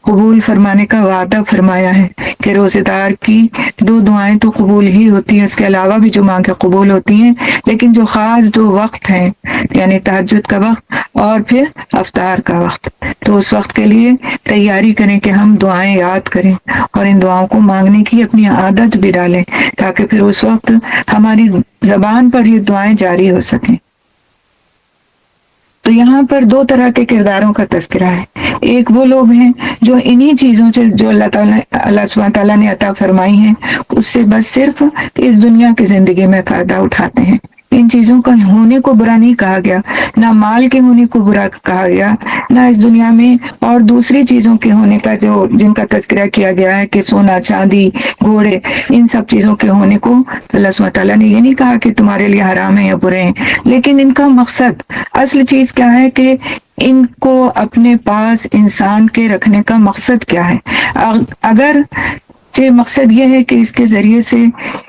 قبول فرمانے کا وعدہ فرمایا ہے کہ روزے دار کی 2 دعائیں تو قبول ہی ہوتی ہیں، اس کے علاوہ بھی جو مانگے قبول ہوتی ہیں، لیکن جو خاص 2 وقت ہیں یعنی تہجد کا وقت اور پھر افطار کا وقت، تو اس وقت کے لیے تیاری کریں کہ ہم دعائیں یاد کریں اور ان دعاؤں کو مانگنے کی اپنی عادت بھی ڈالیں تاکہ پھر اس وقت ہماری زبان پر یہ دعائیں جاری ہو سکیں۔ تو یہاں پر 2 طرح کے کرداروں کا تذکرہ ہے۔ ایک وہ لوگ ہیں جو انہی چیزوں سے جو اللہ سبحانہ تعالیٰ نے عطا فرمائی ہیں اس سے بس صرف اس دنیا کی زندگی میں فائدہ اٹھاتے ہیں۔ ان چیزوں کا ہونے کو برا نہیں کہا گیا، نہ مال کے ہونے کو برا کہا گیا، نہ اس دنیا میں اور دوسری چیزوں کے ہونے کا جن کا تذکرہ کیا گیا ہے کہ سونا چاندی گھوڑے، ان سب چیزوں کے ہونے کو اللہ سبحانہ تعالیٰ نے یہ نہیں کہا کہ تمہارے لیے حرام ہے یا برے ہیں، لیکن ان کا مقصد، اصل چیز کیا ہے کہ ان کو اپنے پاس انسان کے رکھنے کا مقصد کیا ہے۔ اگر مقصد یہ ہے کہ اس کے ذریعے سے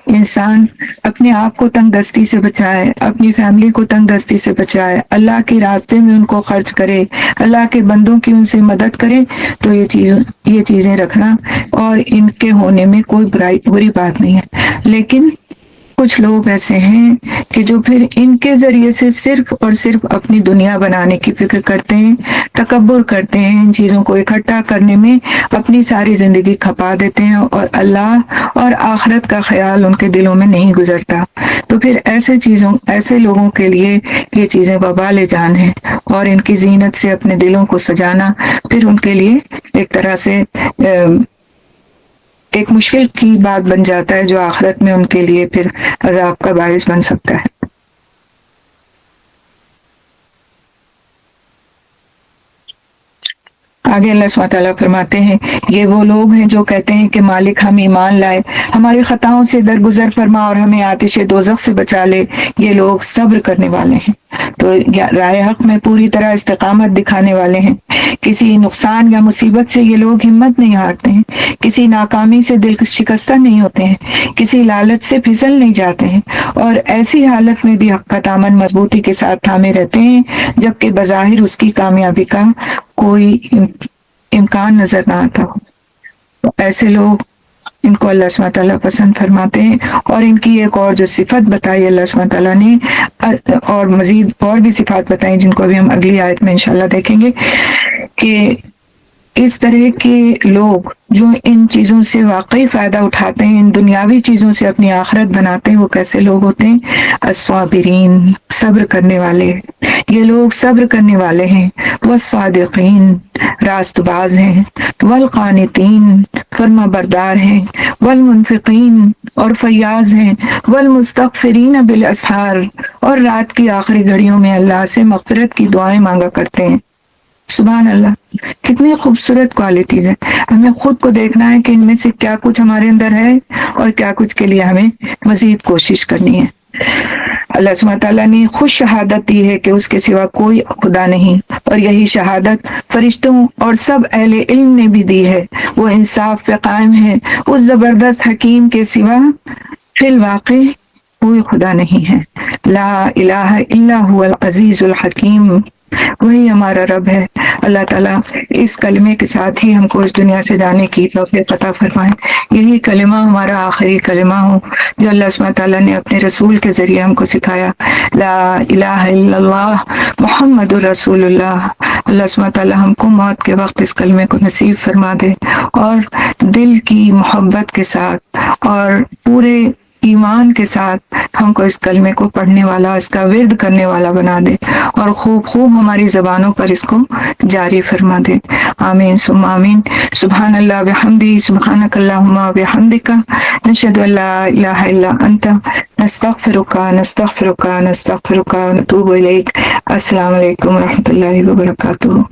انسان اپنے آپ کو تنگ دستی سے بچائے، اپنی فیملی کو تنگ دستی سے بچائے، اللہ کے راستے میں ان کو خرچ کرے، اللہ کے بندوں کی ان سے مدد کرے، تو یہ چیزیں رکھنا اور ان کے ہونے میں کوئی بری بات نہیں ہے۔ لیکن کچھ لوگ ایسے ہیں کہ جو پھر ان کے ذریعے سے صرف اور صرف اپنی دنیا بنانے کی فکر کرتے ہیں، تکبر کرتے ہیں، ان چیزوں کو اکٹھا کرنے میں اپنی ساری زندگی کھپا دیتے ہیں اور اللہ اور آخرت کا خیال ان کے دلوں میں نہیں گزرتا۔ تو پھر ایسے لوگوں کے لیے یہ چیزیں وبال جان ہیں اور ان کی زینت سے اپنے دلوں کو سجانا پھر ان کے لیے ایک طرح سے ایک مشکل کی بات بن جاتا ہے جو آخرت میں ان کے لیے پھر عذاب کا باعث بن سکتا ہے۔ آگے اللہ سبحانہ تعالیٰ فرماتے ہیں یہ وہ لوگ ہیں جو کہتے ہیں کہ مالک ہم ایمان لائے، ہماری خطاؤں سے درگزر فرما اور ہمیں آتش دوزخ سے بچا لے، یہ لوگ صبر کرنے والے ہیں۔ تو راہ حق میں پوری طرح استقامت دکھانے والے ہیں۔ کسی نقصان یا مصیبت سے یہ لوگ ہمت نہیں ہارتے ہیں، کسی ناکامی سے دل شکستہ نہیں ہوتے ہیں، کسی لالچ سے پھسل نہیں جاتے ہیں، اور ایسی حالت میں بھی حق کا دامن مضبوطی کے ساتھ تھامے رہتے ہیں جبکہ بظاہر اس کی کامیابی کا کوئی امکان نظر نہ آتا ہو۔ تو ایسے لوگ، ان کو اللہ سبحانہ تعالیٰ پسند فرماتے ہیں۔ اور ان کی ایک اور جو صفت بتائی اللہ سبحانہ تعالیٰ نے، اور مزید اور بھی صفات بتائیں جن کو ابھی ہم اگلی آیت میں انشاءاللہ دیکھیں گے، کہ اس طرح کے لوگ جو ان چیزوں سے واقعی فائدہ اٹھاتے ہیں، ان دنیاوی چیزوں سے اپنی آخرت بناتے ہیں، وہ کیسے لوگ ہوتے ہیں؟ الصابرین، صبر کرنے والے، یہ لوگ صبر کرنے والے ہیں۔ والصادقین، راست باز ہیں۔ والقانتین، فرما بردار ہیں۔ والمنفقین، اور فیاض ہیں۔ والمستغفرین بالاسحار، اور رات کی آخری گھڑیوں میں اللہ سے مغفرت کی دعائیں مانگا کرتے ہیں۔ سبحان اللہ، کتنی خوبصورت کوالٹیز ہیں۔ ہمیں خود کو دیکھنا ہے کہ ان میں سے کیا کچھ ہمارے اندر ہے اور کیا کچھ کے لیے ہمیں مزید کوشش کرنی ہے۔ اللہ سبحانہ تعالیٰ نے خود شہادت دی ہے کہ اس کے سوا کوئی خدا نہیں، اور یہی شہادت فرشتوں اور سب اہل علم نے بھی دی ہے۔ وہ انصاف پہ قائم ہے۔ اس زبردست حکیم کے سوا فی الواقع کوئی خدا نہیں ہے۔ لا الہ الا هو العزیز الحکیم، وہی ہمارا رب ہے۔ اللہ تعالیٰ اس کلمے کے ساتھ ہی ہم کو اس دنیا سے جانے کی توفیق عطا فرمائے۔ یہی کلمہ ہمارا آخری کلمہ ہو جو اللہ سبحانہ تعالیٰ نے اپنے رسول کے ذریعے ہم کو سکھایا۔ لا الہ الا اللہ محمد رسول اللہ۔ اللہ سبحانہ تعالیٰ ہم کو موت کے وقت اس کلمے کو نصیب فرما دے، اور دل کی محبت کے ساتھ اور پورے ایمان کے ساتھ ہم کو اس کلمے کو پڑھنے والا، اس کا ورد کرنے والا بنا دے، اور خوب خوب ہماری زبانوں پر اس کو جاری فرما دے۔ آمین ثم آمین۔ سبحان اللہ بحمدہ، سبحانک اللہم وبحمدک، نشہد ان لا الہ الا انت، نستغفرک نستغفرک نستغفرک ونتوب الیک۔ السلام علیکم ورحمۃ اللہ وبرکاتہ۔